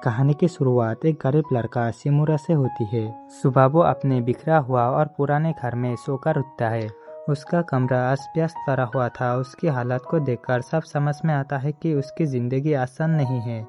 कहानी की शुरुआत एक गरीब लड़का शिमुरा से होती है। सुबह वो अपने बिखरा हुआ और पुराने घर में सोकर उठता है। उसका कमरा अस्त व्यस्त पड़ा हुआ था। उसकी हालत को देखकर सब समझ में आता है कि उसकी जिंदगी आसान नहीं है।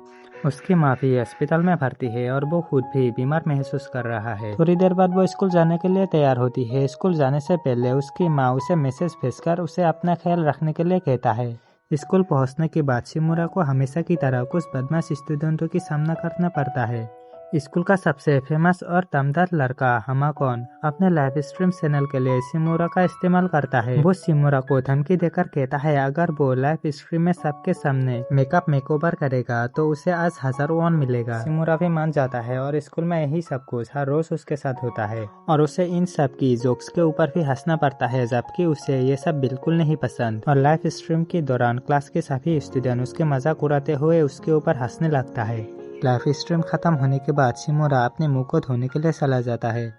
उसकी माँ भी अस्पताल में भर्ती है और वो खुद भी बीमार महसूस कर रहा है। थोड़ी देर बाद वो स्कूल जाने के लिए तैयार होती है। स्कूल जाने से पहले उसकी माँ उसे मैसेज भेजकर उसे अपना ख्याल रखने के लिए कहता है। स्कूल पहुंचने के बाद शिमुरा को हमेशा की तरह कुछ बदमाश स्टूडेंटों की सामना करना पड़ता है। स्कूल का सबसे फेमस और दमदार लड़का हमाकॉन अपने लाइव स्ट्रीम चैनल के लिए शिमुरा का इस्तेमाल करता है। वो शिमुरा को धमकी देकर कहता है अगर वो लाइव स्ट्रीम में सबके सामने मेकअप मेकओवर करेगा तो उसे आज 1000 वॉन मिलेगा। शिमुरा भी मान जाता है और स्कूल में यही सब कुछ हर रोज उसके साथ होता है और उसे इन सब की जोक्स के ऊपर भी हंसना पड़ता है, जबकि उसे ये सब बिल्कुल नहीं पसंद। और लाइव स्ट्रीम के दौरान क्लास के सभी स्टूडेंट उसके मजाक उड़ाते हुए उसके ऊपर हंसने लगता है। लाइव स्ट्रीम खत्म होने के बाद शिमुरा अपने मुंह को धोने के लिए चला जाता है।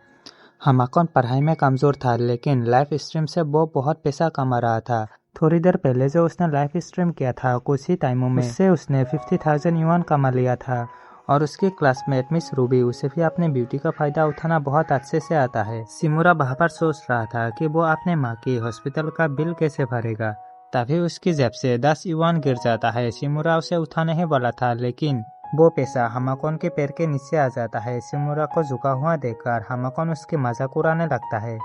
हमाकॉन पढ़ाई में कमजोर था, लेकिन लाइव स्ट्रीम से वो बहुत पैसा कमा रहा था। थोड़ी देर पहले जो उसने लाइव स्ट्रीम किया था, कुछ ही टाइमों में उससे उसने 50,000 युआन कमा लिया था। और उसकी क्लासमेट मिस रूबी उसे भी अपने ब्यूटी का फायदा उठाना बहुत अच्छे से आता है। शिमुरा वहाँ पर सोच रहा था कि वो अपने माँ की हॉस्पिटल का बिल कैसे भरेगा। तभी उसकी जेब से 10 युआन गिर जाता है। शिमुरा उसे उठाने ही वाला था, लेकिन वो पैसा हमाकॉन के पैर के नीचे आ जाता है। शिमुरा को झुका हुआ देखकर हमाकॉन उसकी मजाक उड़ाने लगता है।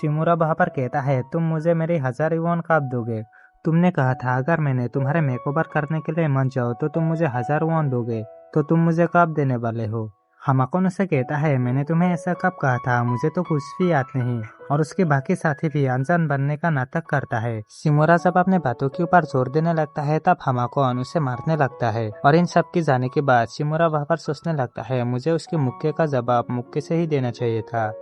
शिमुरा वहाँ पर कहता है तुम मुझे मेरी 1000 युआन कब दोगे? तुमने कहा था अगर मैंने तुम्हारे मेकओवर करने के लिए मान जाओ तो तुम मुझे 1000 वॉन दोगे, तो तुम मुझे कब देने वाले हो? हमाकॉन उसे कहता है मैंने तुम्हें ऐसा कब कहा था, मुझे तो कुछ भी याद नहीं। और उसके बाकी साथी भी अनजान बनने का नाटक करता है। शिमुरा जब अपने बातों के ऊपर जोर देने लगता है तब हमाकॉन उसे मारने लगता है। और इन सब की जाने के बाद शिमुरा वहाँ पर सोचने लगता है मुझे उसके मुक्के का जवाब मुक्के से ही देना चाहिए था।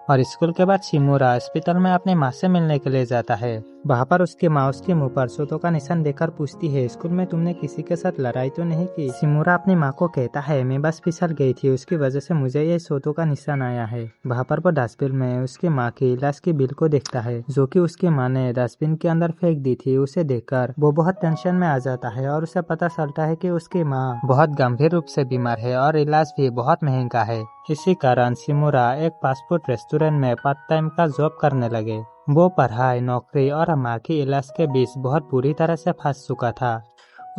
और स्कूल के बाद शिमुरा अस्पताल में अपनी माँ से मिलने के लिए जाता है। वहाँ पर उसकी माँ उसके मुंह पर चोटों का निशान देकर पूछती है स्कूल में तुमने किसी के साथ लड़ाई तो नहीं की? शिमुरा अपनी माँ को कहता है मैं बस फिसल गई थी, उसकी वजह से मुझे ये चोटों का निशान आया है। वहाँ पर वो डस्टबिन में उसकी माँ की लाश की बिल को देखता है, जो कि उसकी माँ ने डस्टबिन के अंदर फेंक दी थी। उसे देखकर वो बहुत टेंशन में आ जाता है और उसे पता चलता है कि उसकी माँ बहुत गंभीर रूप से बीमार है और इलाज भी बहुत महंगा है। इसी कारण शिमुरा एक फास्ट फूड रेस्टोरेंट में पार्ट टाइम का जॉब करने लगे। वो पढ़ाई, नौकरी और माँ की इलाज के बीच बहुत बुरी तरह से फंस चुका था।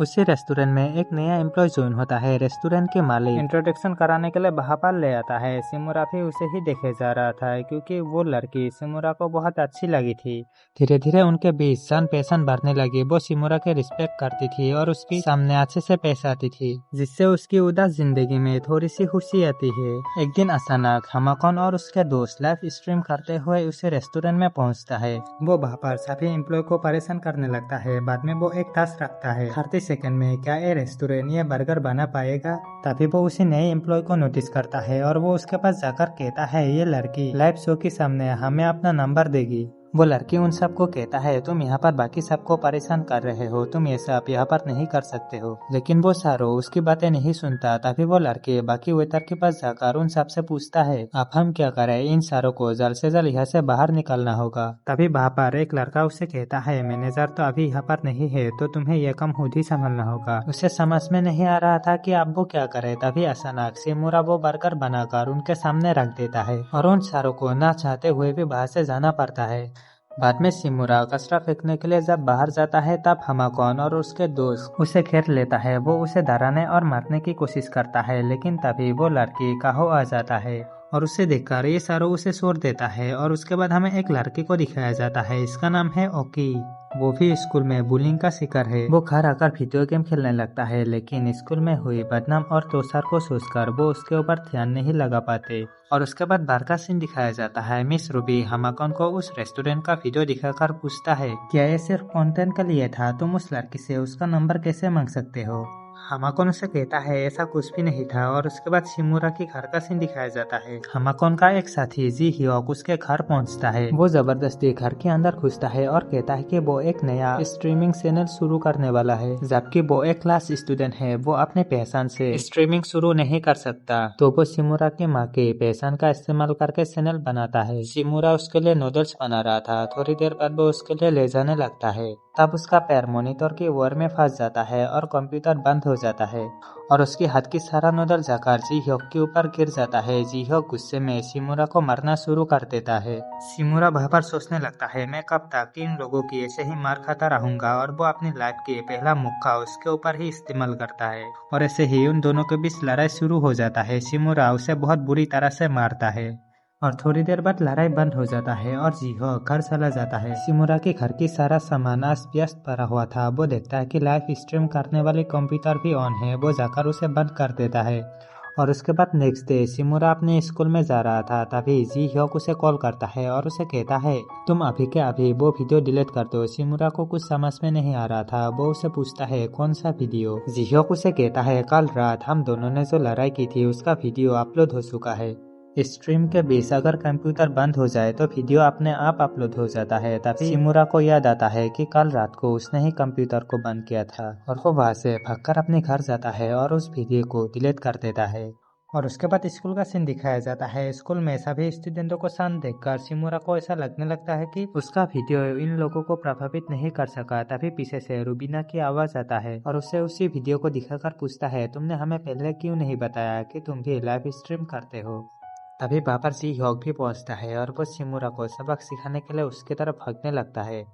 उसी रेस्टोरेंट में एक नया एम्प्लॉय ज्वाइन होता है। रेस्टोरेंट के मालिक इंट्रोडक्शन कराने के लिए वहाँ पर ले आता है। शिमुरा भी उसे ही देखे जा रहा था क्योंकि वो लड़की शिमुरा को बहुत अच्छी लगी थी। धीरे धीरे उनके बीच जान पहचान बढ़ने लगी। वो शिमुरा के रिस्पेक्ट करती थी और उसकी सामने अच्छे से पेश आती थी, जिससे उसकी उदास जिंदगी में थोड़ी सी खुशी आती है। एक दिन अचानक हमाकॉन और उसके दोस्त लाइव स्ट्रीम करते हुए उसे रेस्टोरेंट में पहुँचता है। वो वहाँ पर सभी एम्प्लॉय को परेशान करने लगता है। बाद में वो एक टास्क रखता है 30 सेकंड में क्या ये रेस्टोरेंट ये बर्गर बना पाएगा? तभी वो उसी नए एम्प्लॉय को नोटिस करता है और वो उसके पास जाकर कहता है ये लड़की लाइव शो के सामने हमें अपना नंबर देगी। वो लड़की उन सबको कहता है तुम यहाँ पर बाकी सबको परेशान कर रहे हो, तुम ये सब यहाँ पर नहीं कर सकते हो। लेकिन वो सारो उसकी बातें नहीं सुनता। तभी वो लड़के बाकी वेटर के पास जाकर उन सबसे पूछता है अब हम क्या करें, इन सारों को जल्द से जल्द यहाँ से बाहर निकलना होगा। तभी वहाँ पर एक लड़का उसे कहता है मैनेजर तो अभी यहाँ पर नहीं है, तो तुम्हें यह काम खुद ही संभालना होगा। उसे समझ में नहीं आ रहा था कि अब वो क्या करे। तभी अचानक शिमुरा वो बर्गर बनाकर उनके सामने रख देता है और उन सारों को ना चाहते हुए भी बाहर से जाना पड़ता है। बाद में शिमुरा कचरा फेंकने के लिए जब बाहर जाता है तब हमाकॉन और उसके दोस्त उसे घेर लेता है। वो उसे डराने और मारने की कोशिश करता है, लेकिन तभी वो लड़की काहो आ जाता है और उसे देखकर ये सारो उसे छोड़ देता है। और उसके बाद हमें एक लड़के को दिखाया जाता है, इसका नाम है ओकी। वो भी स्कूल में बुलिंग का शिकार है। वो घर आकर वीडियो गेम खेलने लगता है, लेकिन स्कूल में हुई बदनाम और तोसार को सोचकर वो उसके ऊपर ध्यान नहीं लगा पाते। और उसके बाद बार का सीन दिखाया जाता है। मिस रूबी हमाकॉन को उस रेस्टोरेंट का वीडियो दिखाकर पूछता है क्या ये सिर्फ कंटेंट के लिए था, तुम उस लड़की से उसका नंबर कैसे मांग सकते हो? हमाकॉन उसे कहता है ऐसा कुछ भी नहीं था। और उसके बाद शिमुरा की घर का सीन दिखाया जाता है। हमाकॉन का एक साथी जी हियोक उसके घर पहुंचता है। वो जबरदस्ती घर के अंदर घुसता है और कहता है कि वो एक नया स्ट्रीमिंग चैनल शुरू करने वाला है, जबकि वो एक क्लास स्टूडेंट है। वो अपने पहचान से स्ट्रीमिंग शुरू नहीं कर सकता। तो वो शिमुरा की माँ के पहचान का इस्तेमाल करके चैनल बनाता है। शिमुरा उसके लिए नूडल्स बना रहा था। थोड़ी देर बाद वो उसके लिए ले जाने लगता है। तब उसका पैर मॉनिटर की ओर में फंस जाता है और कंप्यूटर बंद हो जाता है और उसके हाथ की सारा नूडल जाकर जी ह्योक के ऊपर गिर जाता है। जी ह्योक गुस्से में शिमुरा को मारना शुरू कर देता है। शिमुरा वहाँ पर सोचने लगता है, मैं कब तक इन लोगों की ऐसे ही मार खाता रहूंगा, और वो अपनी लाइफ के पहला मौका उसके ऊपर ही इस्तेमाल करता है और ऐसे ही उन दोनों के बीच लड़ाई शुरू हो जाता है। शिमुरा उसे बहुत बुरी तरह से मारता है और थोड़ी देर बाद लड़ाई बंद हो जाता है और जीहो घर चला जाता है। शिमुरा के घर की सारा सामान अस्त व्यस्त पड़ा हुआ था। वो देखता है कि लाइव स्ट्रीम करने वाले कंप्यूटर भी ऑन है। वो जाकर उसे बंद कर देता है और उसके बाद नेक्स्ट डे शिमुरा अपने स्कूल में जा रहा था, तभी जी ह्योक उसे कॉल करता है और उसे कहता है, तुम अभी के अभी वो वीडियो डिलीट कर दो। शिमुरा को कुछ समझ में नहीं आ रहा था। वो उसे पूछता है, कौन सा वीडियो? जी ह्योक उसे कहता है, कल रात हम दोनों ने जो लड़ाई की थी उसका वीडियो अपलोड हो चुका है। स्ट्रीम के बीच अगर कंप्यूटर बंद हो जाए तो वीडियो अपने आप अपलोड हो जाता है। तभी शिमुरा को याद आता है कि कल रात को उसने ही कंप्यूटर को बंद किया था और वो वहां से भागकर अपने घर जाता है और उस वीडियो को डिलीट कर देता है। और उसके बाद स्कूल का सीन दिखाया जाता है। स्कूल में सभी स्टूडेंटों को शांत देखकर शिमुरा को ऐसा लगने लगता है कि उसका वीडियो इन लोगों को प्रभावित नहीं कर सका। तभी पीछे से रुबीना की आवाज आता है और उसे उसी वीडियो को दिखाकर पूछता है, तुमने हमें पहले क्यों नहीं बताया कि तुम भी लाइव स्ट्रीम करते हो? तभी बाबर जी ह्योक भी पहुंचता है और वो शिमुरा को सबक सिखाने के लिए उसकी तरफ भागने लगता है,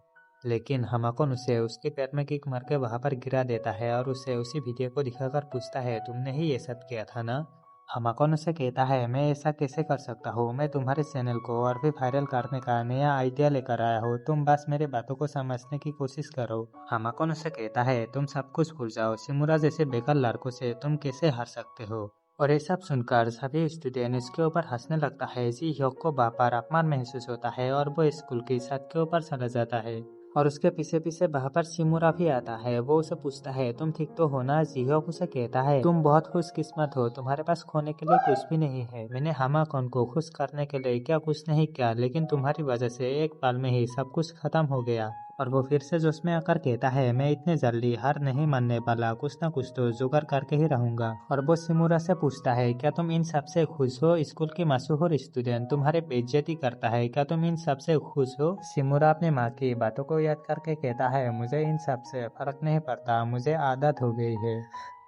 लेकिन हमाकोन उसे उसके पैर में किक मार के वहां पर गिरा देता है और उसे उसी वीडियो को दिखाकर पूछता है, तुमने ही ये सब किया था ना? हमाकोन उसे कहता है, मैं ऐसा कैसे कर सकता हूँ? मैं तुम्हारे चैनल को और भी वायरल करने का नया आइडिया लेकर आया हूँ। तुम बस मेरे बातों को समझने की कोशिश करो। हमाकोन उसे कहता है, तुम सब कुछ भूल जाओ। शिमुरा जैसे बेकार लड़कों से तुम कैसे हार सकते हो? और ये सब सुनकर सभी स्टूडेंट इसके ऊपर हंसने लगता है। जी ह्योक को बार अपमान महसूस होता है और वो स्कूल की छत के ऊपर चला जाता है और उसके पीछे पीछे वहाँ पर शिमुरा भी आता है। वो उसे पूछता है, तुम ठीक तो हो ना? जी ह्योक उसे कहता है, तुम बहुत खुशकिस्मत हो, तुम्हारे पास खोने के लिए कुछ भी नहीं है। मैंने हमाकोन को खुश करने के लिए क्या कुछ नहीं किया, लेकिन तुम्हारी वजह से एक पल में ही सब कुछ खत्म हो गया। और वो फिर से जोश में आकर कहता है, मैं इतने जल्दी हार नहीं मानने वाला, कुछ ना कुछ तो जुगाड़ करके ही रहूंगा। और वो शिमुरा से पूछता है, क्या तुम इन सब से खुश हो? स्कूल की मशहूर स्टूडेंट तुम्हारे बेइज्जती करता है, क्या तुम इन सब से खुश हो? शिमुरा अपनी माँ की बातों को याद करके कहता है, मुझे इन सब से फर्क नहीं पड़ता, मुझे आदत हो गई है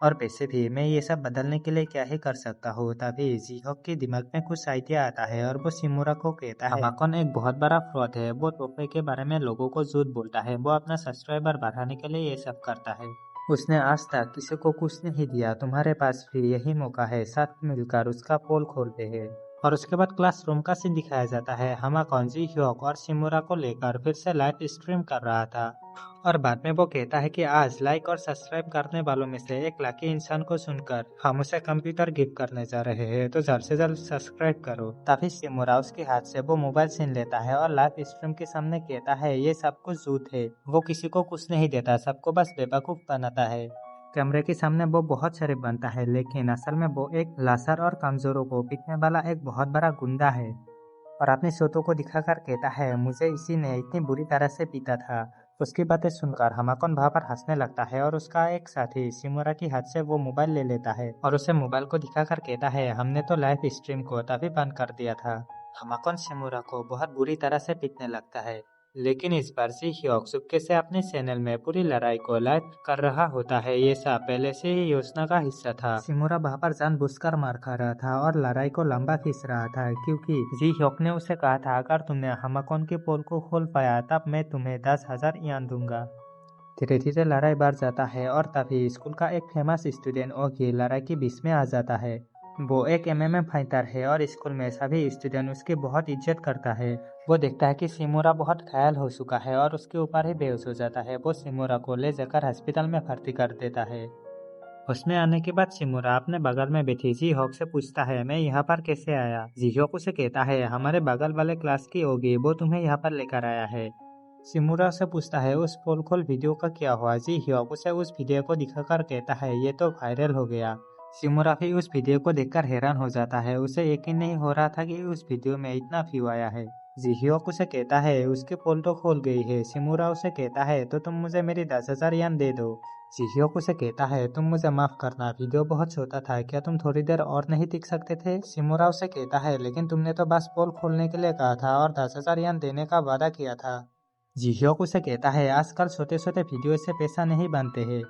और वैसे भी मैं ये सब बदलने के लिए क्या ही कर सकता हूँ। तभी जीहोक के दिमाग में कुछ आइडिया आता है और वो शिमुरा को कहता है, हमाकोन एक बहुत बड़ा फ्रॉड है। वो तोहफे के बारे में लोगों को झूठ बोलता है। वो अपना सब्सक्राइबर बढ़ाने के लिए ये सब करता है। उसने आज तक किसी को कुछ नहीं दिया। तुम्हारे पास भी यही मौका है, साथ मिलकर उसका पोल खोलते हैं। और उसके बाद क्लासरूम का सीन दिखाया जाता है। हमाकोन जी ह्योक और शिमुरा को लेकर फिर से लाइव स्ट्रीम कर रहा था और बाद में वो कहता है कि आज लाइक और सब्सक्राइब करने वालों में से एक लकी इंसान को सुनकर हम उसे कंप्यूटर गिफ्ट करने जा रहे हैं, तो जल्द से जल्द सब्सक्राइब करो। तभी शिमुरा उसके हाथ से वो मोबाइल छीन लेता है और लाइव स्ट्रीम के सामने कहता है, ये सब कुछ झूठ है। वो किसी को कुछ नहीं देता, सबको बस बेवकूफ बनाता है। कैमरे के सामने वो बहुत शरीफ बनता है, लेकिन असल में वो एक लाचार और कमजोरों को पीटने वाला एक बहुत बड़ा गुंडा है और अपने सोतों को दिखाकर कहता है, मुझे इसी ने इतनी बुरी तरह से पीटा था। उसकी बातें सुनकर हमाकोन वहाँ पर हंसने लगता है और उसका एक साथी शिमुरा की हाथ से वो मोबाइल ले लेता है और उसे मोबाइल को दिखाकर कहता है, हमने तो लाइव स्ट्रीम को तभी बंद कर दिया था। हमाकोन शिमुरा को बहुत बुरी तरह से पीटने लगता है, लेकिन इस बार जी ह्योक चुपके से अपने चैनल में पूरी लड़ाई को लाइव कर रहा होता है। ये सब पहले से ही योजना का हिस्सा था। शिमुरा वहाँ पर जानबूझकर मार खा रहा था और लड़ाई को लंबा खींच रहा था, क्योंकि जी ह्योक ने उसे कहा था, अगर तुमने हमाकोन के पोल को खोल पाया तब मैं तुम्हें 10,000 इनाम दूंगा। धीरे धीरे लड़ाई बढ़ जाता है और तभी स्कूल का एक फेमस स्टूडेंट ओगी लड़ाई के बीच में आ जाता है। वो एक एमएमए फाइटर है और स्कूल में सभी स्टूडेंट उसकी बहुत इज्जत करता है। वो देखता है कि शिमुरा बहुत घायल हो चुका है और उसके ऊपर ही बेहोश हो जाता है। वो शिमुरा को ले जाकर अस्पताल में भर्ती कर देता है। उसमें आने के बाद शिमुरा अपने बगल में बैठी जी ह्योक से पूछता है, मैं यहाँ पर कैसे आया? जी ह्योक उसे कहता है, हमारे बगल वाले क्लास की होगी, वो तुम्हें यहाँ पर लेकर आया है। शिमुरा से पूछता है, उस पोल खोल वीडियो का क्या हुआ? जी ह्योक उसे उस वीडियो को दिखाकर कहता है, ये तो वायरल हो गया। शिमुरा भी उस वीडियो को देखकर हैरान हो जाता है। उसे यकीन नहीं हो रहा था कि उस वीडियो में इतना व्यू आया है। जी ह्योक उसे कहता है, उसकी पोल तो खोल गई है। शिमुरा उसे कहता है, तो तुम मुझे मेरी 10,000 यान दे दो। जी ह्योक उसे कहता है, तुम मुझे माफ करना, वीडियो बहुत छोटा था, क्या तुम थोड़ी देर और नहीं टिक सकते थे? शिमुरा उसे कहता है, लेकिन तुमने तो बस पोल खोलने के लिए कहा था और 10,000 यान देने का वादा किया था। जी ह्योक उसे कहता है आजकल छोटे छोटे वीडियो से पैसा नहीं बनते हैं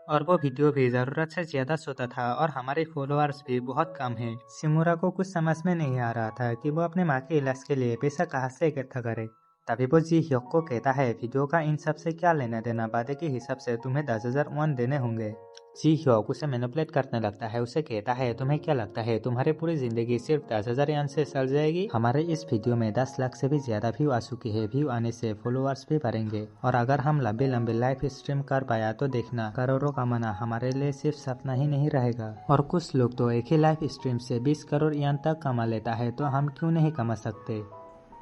और वो वीडियो भी जरूरत से ज्यादा छोटा था और हमारे फॉलोअर्स भी बहुत कम हैं। शिमुरा को कुछ समझ में नहीं आ रहा था कि वो अपने माँ के इलाज के लिए पैसा कहाँ से इकट्ठा करे। तभी वो जी ह्योक को कहता है वीडियो का इन सब से क्या लेना देना, वादे के हिसाब से तुम्हें 10,000 वॉन देने होंगे। जी ह्योक उसे मैनिपुलेट करने लगता है। उसे कहता है तुम्हें क्या लगता है तुम्हारी पूरी जिंदगी सिर्फ 10,000 यान से चल जाएगी? हमारे इस वीडियो में 10 लाख से भी ज्यादा व्यू आ चुकी है। व्यू आने से फॉलोअर्स भी बढ़ेंगे और अगर हम लंबे लंबे लाइव स्ट्रीम कर पाया तो देखना करोड़ों कमाना हमारे लिए सिर्फ सपना ही नहीं रहेगा। और कुछ लोग तो एक ही लाइव स्ट्रीम से 20 करोड़ यान तक कमा लेता है, तो हम क्यों नहीं कमा सकते?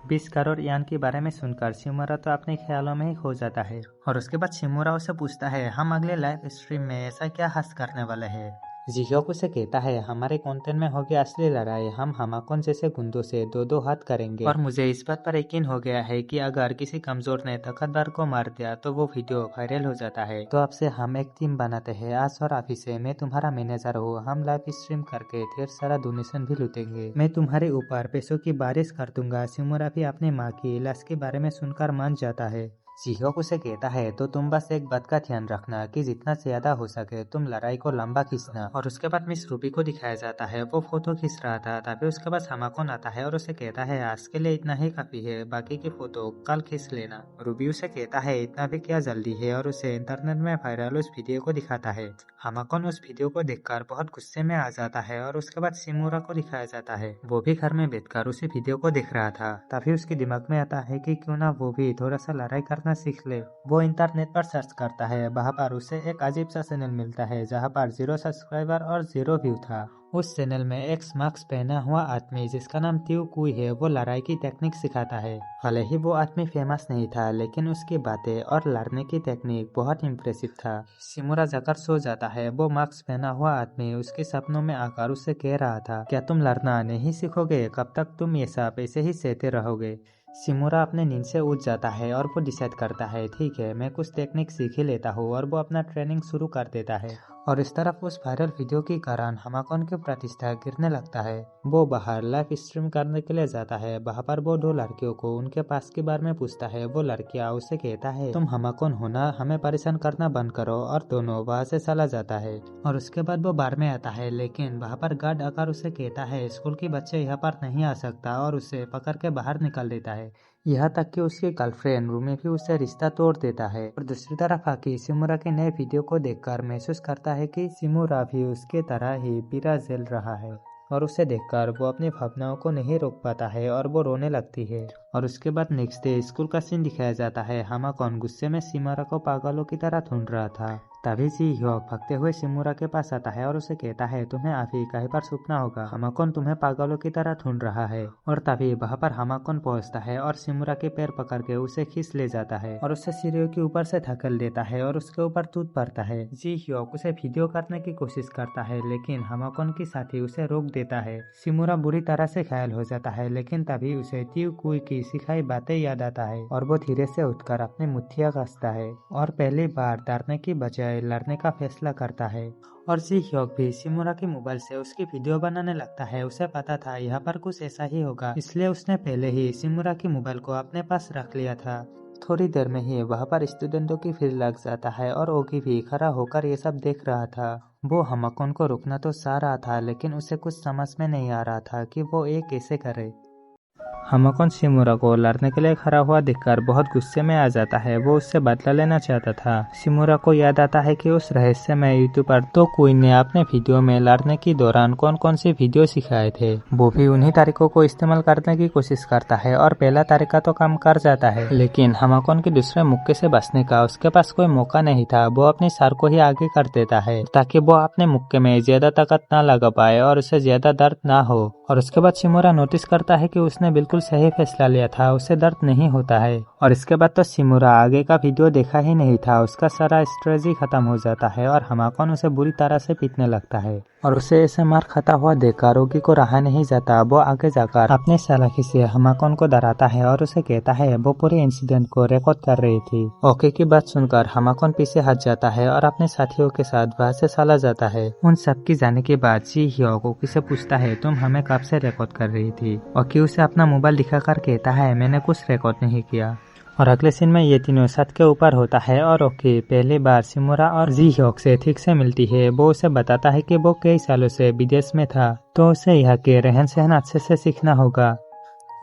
20 करोड़ यान के बारे में सुनकर शिमुरा तो अपने ख्यालों में ही खो जाता है और उसके बाद शिमुरा उसे पूछता है हम अगले लाइव स्ट्रीम में ऐसा क्या हंस करने वाले हैं। जी ह्योक उसे कहता है हमारे कंटेंट में होगी असली लड़ाई, हम हमाकोन जैसे गुंडों से दो दो हाथ करेंगे और मुझे इस बात पर यकीन हो गया है कि अगर किसी कमजोर ने ताकतवर को मार दिया तो वो वीडियो वायरल हो जाता है। तो अब से हम एक टीम बनाते हैं, आज और अभी से मैं तुम्हारा मैनेजर हूँ। हम लाइव स्ट्रीम करके ढेर सारा डोनेशन भी लूटेंगे, मैं तुम्हारे ऊपर पैसों की बारिश कर दूंगा। शिमुरा भी अपनी माँ की इलाज के बारे में सुनकर मान जाता है। जी ह्योक उसे कहता है तो तुम बस एक बात का ध्यान रखना कि जितना ज्यादा हो सके तुम लड़ाई को लंबा खींचना। और उसके बाद मिस रूबी को दिखाया जाता है, वो फोटो खींच रहा था। तभी उसके बाद हमाकोन आता है और उसे कहता है आज के लिए इतना ही काफी है, बाकी की फोटो कल खींच लेना। रूबी उसे कहता है इतना भी क्या जल्दी है और उसे इंटरनेट में वायरल उस वीडियो को दिखाता है। हमाकोन उस वीडियो को देखकर बहुत गुस्से में आ जाता है और उसके बाद शिमुरा को दिखाया जाता है, वो भी घर में बैठकर उसी वीडियो को देख रहा था। तभी उसके दिमाग में आता है कि क्यों ना वो भी थोड़ा सा लड़ाई करना सीख ले। वो इंटरनेट पर सर्च करता है, वहाँ पर उसे एक अजीब सा चैनल मिलता है जहाँ पर 0 सब्सक्राइबर और 0 व्यू था। उस चैनल में एक मास्क पहना हुआ आदमी जिसका नाम त्यू कुई है, वो लड़ाई की टेक्निक सिखाता है। भले ही वो आदमी फेमस नहीं था लेकिन उसकी बातें और लड़ने की टेक्निक बहुत इम्प्रेसिव था। शिमुरा जाकर सो जाता है। वो मास्क पहना हुआ आदमी उसके सपनों में आकर उसे कह रहा था क्या तुम लड़ना नहीं सीखोगे, कब तक तुम ये सब ऐसे ही सहते रहोगे? शिमुरा अपने नींद से उठ जाता है और वो डिसाइड करता है ठीक है मैं कुछ टेक्निक सीख ही लेता हूँ और वो अपना ट्रेनिंग शुरू कर देता है। और इस तरफ उस वायरल वीडियो के कारण हमाकोन की प्रतिष्ठा गिरने लगता है। वो बाहर लाइव स्ट्रीम करने के लिए जाता है, वहाँ पर वो दो लड़कियों को उनके पास के बारे में पूछता है। वो लड़कियाँ उसे कहता है तुम हमाकोन होना, हमें परेशान करना बंद करो, और दोनों वहाँ से चला जाता है। और उसके बाद वो बार में आता है लेकिन वहाँ पर गार्ड आकर उसे कहता है स्कूल के बच्चे यहाँ पर नहीं आ सकता और उसे पकड़ के बाहर निकाल देता है। यहाँ तक कि उसकी गर्लफ्रेंड रूमी भी उससे रिश्ता तोड़ देता है। और दूसरी तरफ आकी शिमुरा के नए वीडियो को देखकर महसूस करता है कि शिमुरा भी उसके तरह ही पीड़ा झेल रहा है और उसे देखकर वो अपनी भावनाओं को नहीं रोक पाता है और वो रोने लगती है। और उसके बाद नेक्स्ट डे स्कूल का सीन दिखाया जाता है। हमाकोन गुस्से में शिमुरा को पागलों की तरह ढूंढ रहा था। तभी जी ह्योक भागते हुए शिमुरा के पास आता है और उसे कहता है तुम्हें अभी कहीं पर छुपना होगा, हमाकोन तुम्हें पागलों की तरह ढूंढ रहा है। और तभी वहाँ पर हमाकोन पहुँचता है और शिमुरा के पैर पकड़ के उसे खींच ले जाता है और उसे सीढ़ियों के ऊपर से धकेल देता है और उसके ऊपर टूट पड़ता है। जी ह्योक उसे वीडियो करने की कोशिश करता है लेकिन हमाकोन की साथी उसे रोक देता है। शिमुरा बुरी तरह से घायल हो जाता है लेकिन तभी उसे त्यू कुई की सिखाई बातें याद आता है और वो धीरे से उठकर अपनी मुठ्ठियां कसता है और पहली बार डरने की बजाय लड़ने का फैसला करता है। और जी ह्योक भी शिमुरा के मोबाइल से उसकी वीडियो बनाने लगता है। उसे पता था यहाँ पर कुछ ऐसा ही होगा, इसलिए उसने पहले ही शिमुरा के मोबाइल को अपने पास रख लिया था। थोड़ी देर में ही वहाँ पर स्टूडेंटों की भीड़ लग जाता है और ओगी भी खड़ा होकर ये सब देख रहा था। वो हमाकोन को रुकना तो चाह रहा था लेकिन उसे कुछ समझ में नहीं आ रहा था कि वो ये कैसे करे। हमाकोन शिमुरा को लड़ने के लिए खड़ा हुआ देखकर बहुत गुस्से में आ जाता है। वो उससे बदला लेना चाहता था। शिमुरा को याद आता है कि उस रहस्यमय यूट्यूबर तो कुई ने अपने वीडियो में लड़ने के दौरान कौन कौन से वीडियो सिखाए थे। वो भी उन्हीं तरीकों को इस्तेमाल करने की कोशिश करता है और पहला तरीका तो काम कर जाता है लेकिन हमाकोन के दूसरे मुक्के से बचने का उसके पास कोई मौका नहीं था। वो अपनी सर को ही आगे कर देता है ताकि वो अपने मुक्के में ज्यादा ताकत न लगा पाए और उसे ज्यादा दर्द ना हो। और उसके बाद शिमुरा नोटिस करता है कि उसने बिल्कुल सही फैसला लिया था, उसे दर्द नहीं होता है। और इसके बाद तो शिमुरा आगे का वीडियो देखा ही नहीं था, उसका सारा स्ट्रेस ही खत्म हो जाता है और हमाकोन उसे बुरी तरह से पीटने लगता है। और उसे ऐसे मार खाता हुआ देखकर ओगी को रहा नहीं जाता। वो आगे जाकर अपने चालाकी से हमाकोन को डराता है और उसे कहता है वो पूरे इंसिडेंट को रिकॉर्ड कर रही थी। ओके की बात सुनकर हमाकोन पीछे हट जाता है और अपने साथियों के साथ वहाँ से चला जाता है। उन सब की जाने के बाद जी ह्योक ओकी से पूछता है तुम हमें कब से रिकॉर्ड कर रही थी? ओकी उसे अपना मोबाइल दिखाकर कहता है मैंने कुछ रिकॉर्ड नहीं किया। और अगले सीन में ये तीनों छत के ऊपर होता है और ओकी पहली बार शिमुरा और जी ह्योक से ठीक से मिलती है। वो उसे बताता है कि वो कई सालों से विदेश में था, तो उसे यहाँ के रहन सहन अच्छे से सीखना होगा।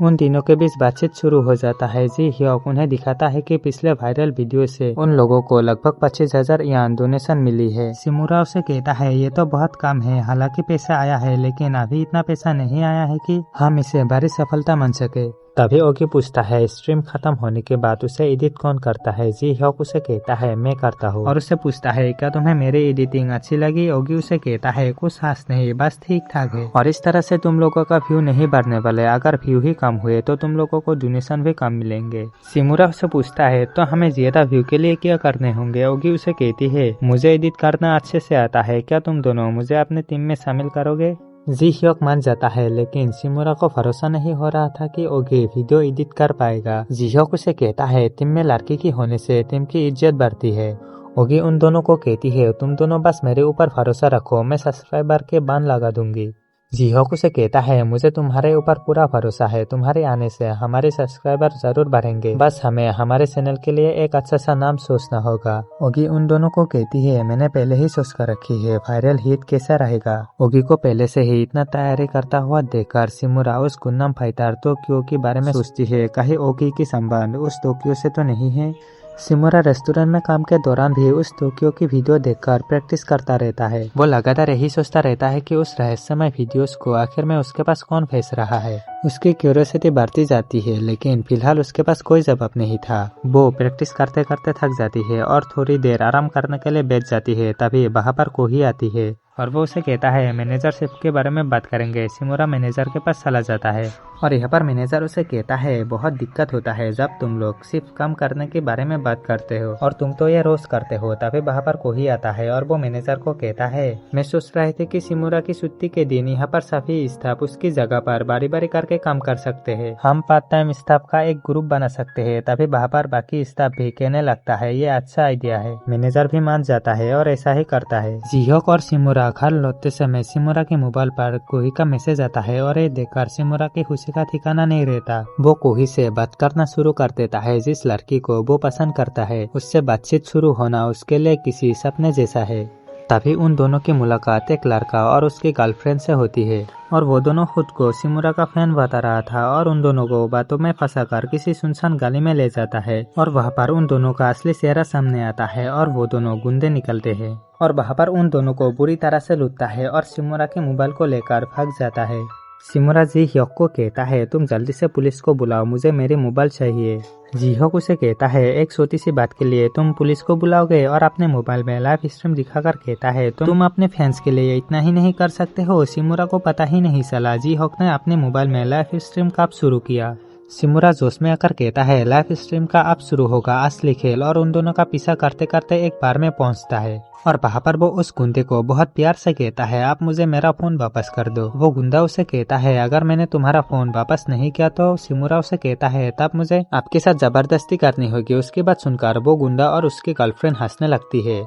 उन तीनों के बीच बातचीत शुरू हो जाता है। जी ह्योक उन्हें दिखाता है कि पिछले वायरल वीडियो से उन लोगों को लगभग 25,000 यान डोनेशन मिली है। शिमुरा उसे कहता है ये तो बहुत कम है, हालांकि पैसा आया है लेकिन अभी इतना पैसा नहीं आया है कि हम इसे बड़ी सफलता मान सके। तभी ओगी पूछता है स्ट्रीम खत्म होने के बाद उसे एडिट कौन करता है। जी ह्योक उसे कहता है मैं करता हूँ और उससे पूछता है क्या तुम्हें मेरी एडिटिंग अच्छी लगी। ओगी उसे कहता है कुछ खास नहीं, बस ठीक ठाक है और इस तरह से तुम लोगों का व्यू नहीं बढ़ने वाले, अगर व्यू ही कम हुए तो तुम लोगों को डोनेशन भी कम मिलेंगे। शिमुरा उसे पूछता है तो हमें ज्यादा व्यू के लिए क्या करने होंगे। ओगी उसे कहती है मुझे एडिट करना अच्छे से आता है, क्या तुम दोनों मुझे अपने टीम में शामिल करोगे। जी ह्योक मान जाता है लेकिन शिमुरा को भरोसा नहीं हो रहा था कि ओगी वीडियो एडिट कर पाएगा। जी ह्योक उसे कहता है टीम में लड़की की होने से टीम की इज्जत बढ़ती है। ओगी उन दोनों को कहती है तुम दोनों बस मेरे ऊपर भरोसा रखो, मैं सब्सक्राइबर के बांध लगा दूंगी। जी ह्योक उसे कहता है मुझे तुम्हारे ऊपर पूरा भरोसा है, तुम्हारे आने से हमारे सब्सक्राइबर जरूर बढ़ेंगे, बस हमें हमारे चैनल के लिए एक अच्छा सा नाम सोचना होगा। ओगी उन दोनों को कहती है मैंने पहले ही सोच कर रखी है वायरल हिट कैसा रहेगा। ओगी को पहले से ही इतना तैयारी करता हुआ देखकर शिमुरा उस गुन्नम फाइटर तोक्यो के बारे में सोचती है, कहीं ओगी की संबंध उस तोक्यो से तो नहीं है। शिमुरा रेस्टोरेंट में काम के दौरान भी उस तोक्यो की वीडियो देखकर प्रैक्टिस करता रहता है। वो लगातार यही सोचता रहता है कि उस रहस्यमय वीडियोस को आखिर में उसके पास कौन भेज रहा है। उसकी क्यूरियोसिटी बढ़ती जाती है लेकिन फिलहाल उसके पास कोई जवाब नहीं था। वो प्रैक्टिस करते करते थक जाती है और थोड़ी देर आराम करने के लिए बैठ जाती है। तभी वहाँ पर कोही आती है और वो उसे कहता है मैनेजरशिप के बारे में बात करेंगे। शिमुरा मैनेजर के पास चला जाता है और यहाँ पर मैनेजर उसे कहता है बहुत दिक्कत होता है जब तुम लोग सिर्फ कम करने के बारे में बात करते हो और तुम तो ये रोज करते हो। तभी वहाँ पर कोही आता है और वो मैनेजर को कहता है मैं सोच रहे थे कि शिमुरा की छुट्टी के दिन यहाँ पर सभी स्टाफ उसकी जगह पर बारी बारी करके काम कर सकते हैं, हम पार्ट टाइम स्टाफ का एक ग्रुप बना सकते हैं। तभी वहाँ पर बाकी स्टाफ भी कहने लगता है ये अच्छा आइडिया है। मैनेजर भी मान जाता है और ऐसा ही करता है। जी ह्योक और शिमुरा घर लौटते समय शिमुरा के मोबाइल पर कोही का मैसेज आता है और ये देखकर शिमुरा की खुशी का ठिकाना नहीं रहता। वो कोही से बात करना शुरू कर देता है। जिस लड़की को वो पसंद करता है उससे बातचीत शुरू होना उसके लिए किसी सपने जैसा है। तभी उन दोनों की मुलाकात एक लड़का और उसकी गर्लफ्रेंड से होती है और वो दोनों खुद को शिमुरा का फैन बता रहा था और उन दोनों को बातों में फंसाकर किसी सुनसान गली में ले जाता है और वहाँ पर उन दोनों का असली चेहरा सामने आता है और वो दोनों गुंडे निकलते हैं और वहाँ पर उन दोनों को बुरी तरह से लूटता है और शिमुरा के मोबाइल को लेकर भाग जाता है। शिमुरा जी ह्योक को कहता है तुम जल्दी से पुलिस को बुलाओ, मुझे मेरी मोबाइल चाहिए। जी ह्योक उसे कहता है एक छोटी सी बात के लिए तुम पुलिस को बुलाओगे और अपने मोबाइल में लाइव स्ट्रीम दिखाकर कहता है तुम अपने फैंस के लिए इतना ही नहीं कर सकते हो। शिमुरा को पता ही नहीं चला जी ह्योक ने अपने मोबाइल में लाइव स्ट्रीम कब शुरू किया। शिमुरा जोश में आकर कहता है लाइव स्ट्रीम का अब शुरू होगा असली खेल और उन दोनों का पीछा करते करते एक बार में पहुंचता है और वहाँ पर वो उस गुंडे को बहुत प्यार से कहता है आप मुझे मेरा फोन वापस कर दो। वो गुंडा उसे कहता है अगर मैंने तुम्हारा फोन वापस नहीं किया तो शिमुरा उसे कहता है तब मुझे आपके साथ जबरदस्ती करनी होगी। उसकी बात सुनकर वो गुंडा और उसकी गर्लफ्रेंड हंसने लगती है।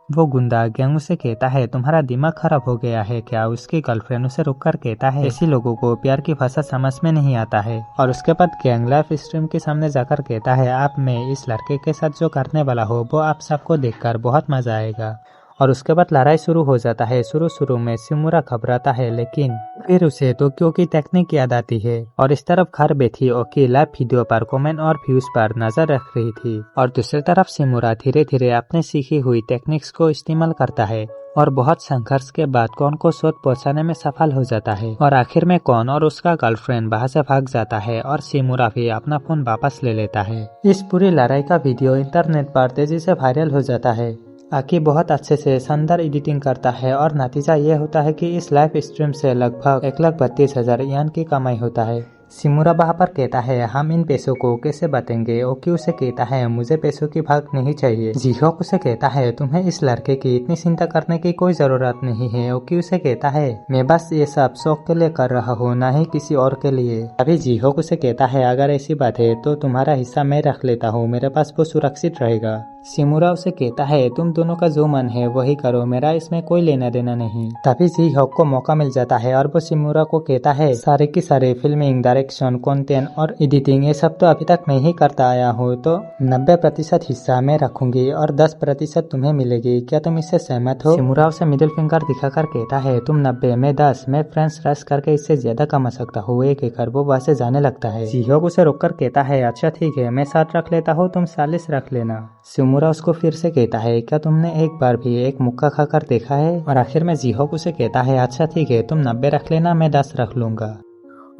वो गुंडा गैंग उसे कहता है तुम्हारा दिमाग खराब हो गया है क्या। उसकी गर्लफ्रेंड उसे रोककर कहता है ऐसे लोगों को प्यार की भाषा समझ में नहीं आता है और उसके बाद गैंग लाइव स्ट्रीम के सामने जाकर कहता है आप में इस लड़के के साथ जो करने वाला हो वो आप सबको देखकर बहुत मजा आएगा। और उसके बाद लड़ाई शुरू हो जाता है। शुरू में शिमुरा घबराता है लेकिन फिर उसे तोक्यो की टेक्निक याद आती है और इस तरफ घर बैठी ओकी लाइव वीडियो पर कमेंट और व्यूज पर नजर रख रही थी और दूसरी तरफ शिमुरा धीरे धीरे अपने सीखी हुई टेक्निक्स को इस्तेमाल करता है और बहुत संघर्ष के बाद कौन को चोट पहुंचाने में सफल हो जाता है और आखिर में कौन और उसका गर्लफ्रेंड वहां से भाग जाता है और शिमुरा भी अपना फोन वापस ले लेता है। इस पूरी लड़ाई का वीडियो इंटरनेट पर तेजी से वायरल हो जाता है। आकी बहुत अच्छे से शानदार एडिटिंग करता है और नतीजा ये होता है कि इस लाइव स्ट्रीम से लगभग 1,32,000 यान की कमाई होता है। शिमुरा वहाँ पर कहता है हम इन पैसों को कैसे बांटेंगे। ओकी उसे कहता है मुझे पैसों की भाग नहीं चाहिए। जी ह्योक उसे कहता है तुम्हें इस लड़के की इतनी चिंता करने की कोई जरूरत नहीं है। ओकी उसे कहता है मैं बस ये सब शौक के लिए कर रहा हूँ न ही किसी और के लिए। अभी जी ह्योक उसे कहता है अगर ऐसी बात है तो तुम्हारा हिस्सा मैं रख लेता हूँ, मेरे पास वो सुरक्षित रहेगा। शिमुरा उसे कहता है तुम दोनों का जो मन है वही करो, मेरा इसमें कोई लेना देना नहीं। तभी जी हॉक को मौका मिल जाता है और वो शिमुरा को कहता है सारे की सारे फिल्मिंग, डायरेक्शन, कंटेंट और एडिटिंग ये सब तो अभी तक मैं ही करता आया हूँ, तो 90% हिस्सा मैं रखूंगी और 10% तुम्हें मिलेगी, क्या तुम इससे सहमत हो? शिमुरा उसे मिडिल फिंगर दिखाकर कहता है तुम 90, मैं 10, मैं फ्रेंच राइस करके इससे ज्यादा कमा सकता हूँ। एक एकड़ वो वहां से जाने लगता है। जी हॉक उसे रोककर कहता है अच्छा ठीक है, मैं 60 रख लेता हूँ, तुम 40 रख लेना। शिमुरा उसको फिर से कहता है क्या तुमने एक बार भी एक मुक्का खाकर देखा है? और आखिर में जी हॉक उसे कहता है अच्छा ठीक है, तुम 90 रख लेना, मैं 10 रख लूंगा।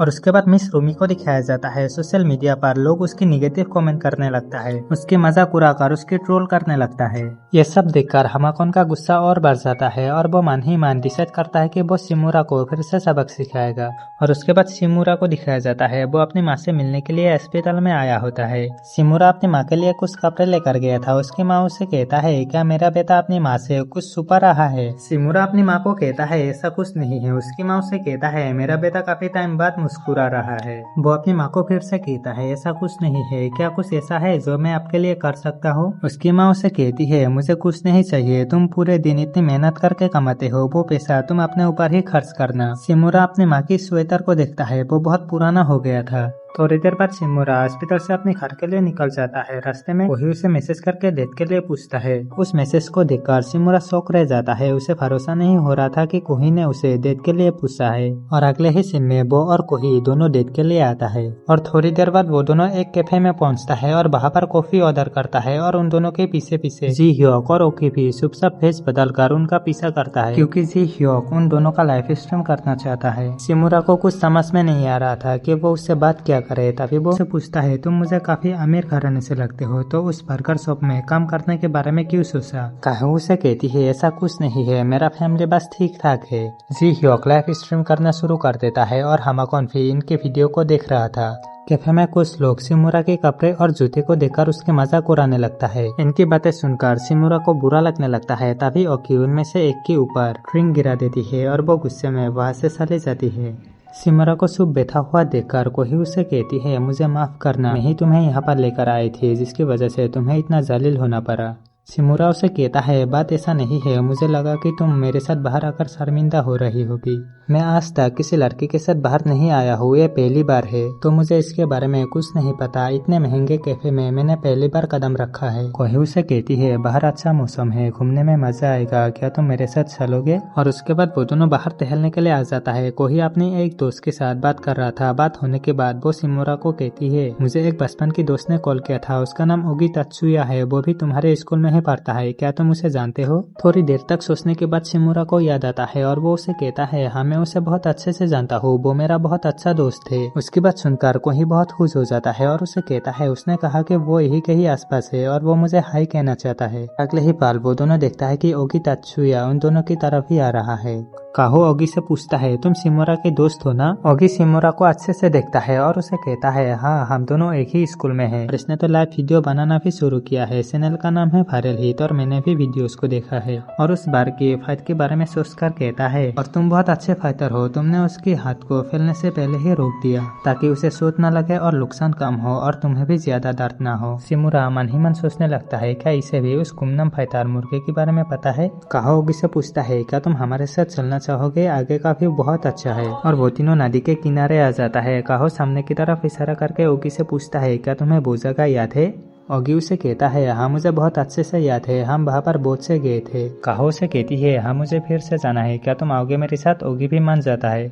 और उसके बाद मिस रूमी को दिखाया जाता है। सोशल मीडिया पर लोग उसकी निगेटिव कमेंट करने लगता है, उसके मजाक उड़ाकर उसकी ट्रोल करने लगता है। ये सब देखकर हमाकोन का गुस्सा और बढ़ जाता है और वो मन ही मन डिसाइड करता है कि वो शिमुरा को फिर से सबक सिखाएगा। और उसके बाद शिमुरा को दिखाया जाता है वो अपनी माँ से मिलने के लिए अस्पताल में आया होता है। शिमुरा अपनी माँ के लिए कुछ कपड़े लेकर गया था। उसकी माँ उसे कहता है क्या मेरा बेटा अपनी माँ से कुछ छुपा रहा है? शिमुरा अपनी माँ को कहता है ऐसा कुछ नहीं है। उसकी माँ उसे कहता है मेरा बेटा काफी टाइम बाद मुस्कुरा रहा है। वो अपनी माँ को फिर से कहता है ऐसा कुछ नहीं है, क्या कुछ ऐसा है जो मैं आपके लिए कर सकता हूँ? उसकी माँ उसे कहती है मुझे कुछ नहीं चाहिए, तुम पूरे दिन इतनी मेहनत करके कमाते हो, वो पैसा तुम अपने ऊपर ही खर्च करना। शिमुरा अपनी माँ की स्वेटर को देखता है, वो बहुत पुराना हो गया था। थोड़ी देर बाद शिमुरा अस्पताल से अपने घर के लिए निकल जाता है। रास्ते में कोही उसे मैसेज करके डेट के लिए पूछता है। उस मैसेज को देखकर शिमुरा शॉक रह जाता है। उसे भरोसा नहीं हो रहा था कि कोही ने उसे डेट के लिए पूछा है। और अगले ही सीन में वो और कोही दोनों डेट के लिए आता है। और थोड़ी देर बाद वो दोनों एक कैफे में पहुंचता है और वहाँ पर कॉफी ऑर्डर करता है। और उन दोनों के पीछे पीछे जी ह्योक और ओकी भी चुपचाप भेज बदल कर उनका पीछा करता है, क्योंकि जी ह्योक उन दोनों का लाइफ स्ट्रीम करना चाहता है। शिमुरा को कुछ समझ में नहीं आ रहा था कि वो उससे बात क्या करे। तभी वो उससे पूछता है तुम मुझे काफी अमीर घराने से लगते हो, तो उस बर्गर शॉप में काम करने के बारे में क्यों सोचा? काहू उसे कहती है ऐसा कुछ नहीं है, मेरा फैमिली बस ठीक ठाक है। जी ह्योक लाइव स्ट्रीम करना शुरू कर देता है और हमाकोन भी इनके वीडियो को देख रहा था। कैफे में कुछ लोग शिमुरा के कपड़े और जूते को देखकर उसके मजाक उड़ाने लगता है। इनकी बातें सुनकर शिमुरा को बुरा लगने लगता है। तभी ओकी उनमें से एक के ऊपर ड्रिंक गिरा देती है और वो गुस्से में वहां से चली जाती है। शिमुरा को चुप बैठा हुआ देखकर कोही उसे कहती है मुझे माफ करना, मैं ही तुम्हें यहाँ पर लेकर आई थी जिसकी वजह से तुम्हें इतना जलील होना पड़ा। शिमुरा उसे कहता है बात ऐसा नहीं है, मुझे लगा कि तुम मेरे साथ बाहर आकर शर्मिंदा हो रही होगी। मैं आज तक किसी लड़की के साथ बाहर नहीं आया हूँ, ये पहली बार है, तो मुझे इसके बारे में कुछ नहीं पता। इतने महंगे कैफे में मैंने पहली बार कदम रखा है। कोही उसे कहती है बाहर अच्छा मौसम है, घूमने में मजा आएगा, क्या तुम मेरे साथ चलोगे? और उसके बाद वो दोनों बाहर टहलने के लिए आ जाता है। कोही अपनी एक दोस्त के साथ बात कर रहा था। बात होने के बाद वो शिमुरा को कहती है मुझे एक बचपन की दोस्त ने कॉल किया था, उसका नाम ओगी तत्सुया है, वो भी तुम्हारे स्कूल में पढ़ता है, क्या तुम उसे जानते हो? थोड़ी देर तक सोचने के बाद शिमुरा को याद आता है और वो उसे कहता है हाँ मैं उसे बहुत अच्छे से जानता हूँ, वो मेरा बहुत अच्छा दोस्त है। उसकी बात सुनकर कोही बहुत खुश हो जाता है और उसे कहता है उसने कहा कि वो यही कहीं आसपास है और वो मुझे हाई कहना चाहता है। अगले ही पल वो दोनों देखता है कि ओगी तत्सुया उन दोनों की तरफ ही आ रहा है। काहो ओगी से पूछता है तुम शिमुरा के दोस्त हो ना? ओगी शिमुरा को अच्छे से देखता है और उसे कहता है हाँ हम दोनों एक ही स्कूल में हैं। और इसने तो लाइव वीडियो बनाना भी शुरू किया है, चैनल का नाम है वायरल हिट और मैंने भी वीडियोस को देखा है। और उस बार की फाइट के बारे में सोचकर कहता है और तुम बहुत अच्छे फाइटर हो, तुमने उसके हाथ को फैलने से पहले ही रोक दिया ताकि उसे चोट न लगे और नुकसान कम हो और तुम्हें भी ज्यादा दर्द न हो। शिमुरा मन ही मन सोचने लगता है क्या इसे भी उस गुमनाम फाइटर मुर्गे के बारे में पता है? काहो ओगी से पूछता है क्या तुम हमारे साथ चलना चाहोगे, आगे का व्यू बहुत अच्छा है। और वो तीनों नदी के किनारे आ जाता है। काहो सामने की तरफ इशारा करके ओगी से पूछता है क्या तुम्हें वो जगह याद है? ओगी उसे कहता है हाँ मुझे बहुत अच्छे से याद है, हम वहाँ पर बोट से गए थे। काहो से कहती है हाँ मुझे फिर से जाना है, क्या तुम आओगे मेरे साथ? ओगी भी मान जाता है।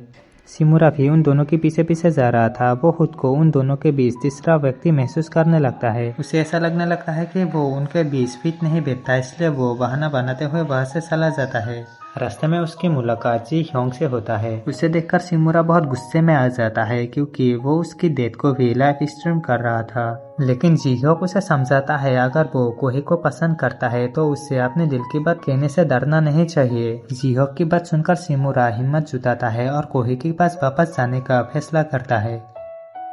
शिमुरा भी उन दोनों के पीछे पीछे जा रहा था। वो खुद को उन दोनों के बीच तीसरा व्यक्ति महसूस करने लगता है। उसे ऐसा लगने लगता है कि वो उनके बीच फिट नहीं बैठता, इसलिए वो बहाना बनाते हुए वहां से चला जाता है। रास्ते में उसकी मुलाकात जी ह्योंग से होता है। उसे देखकर शिमुरा बहुत गुस्से में आ जाता है क्योंकि वो उसकी डेट को भी लाइव स्ट्रीम कर रहा था। लेकिन जी ह्योंग उसे समझाता है अगर वो कोही को पसंद करता है तो उससे अपने दिल की बात कहने से डरना नहीं चाहिए। जी ह्योंग की बात सुनकर शिमुरा हिम्मत जुटाता है और कोही के पास वापस जाने का फैसला करता है।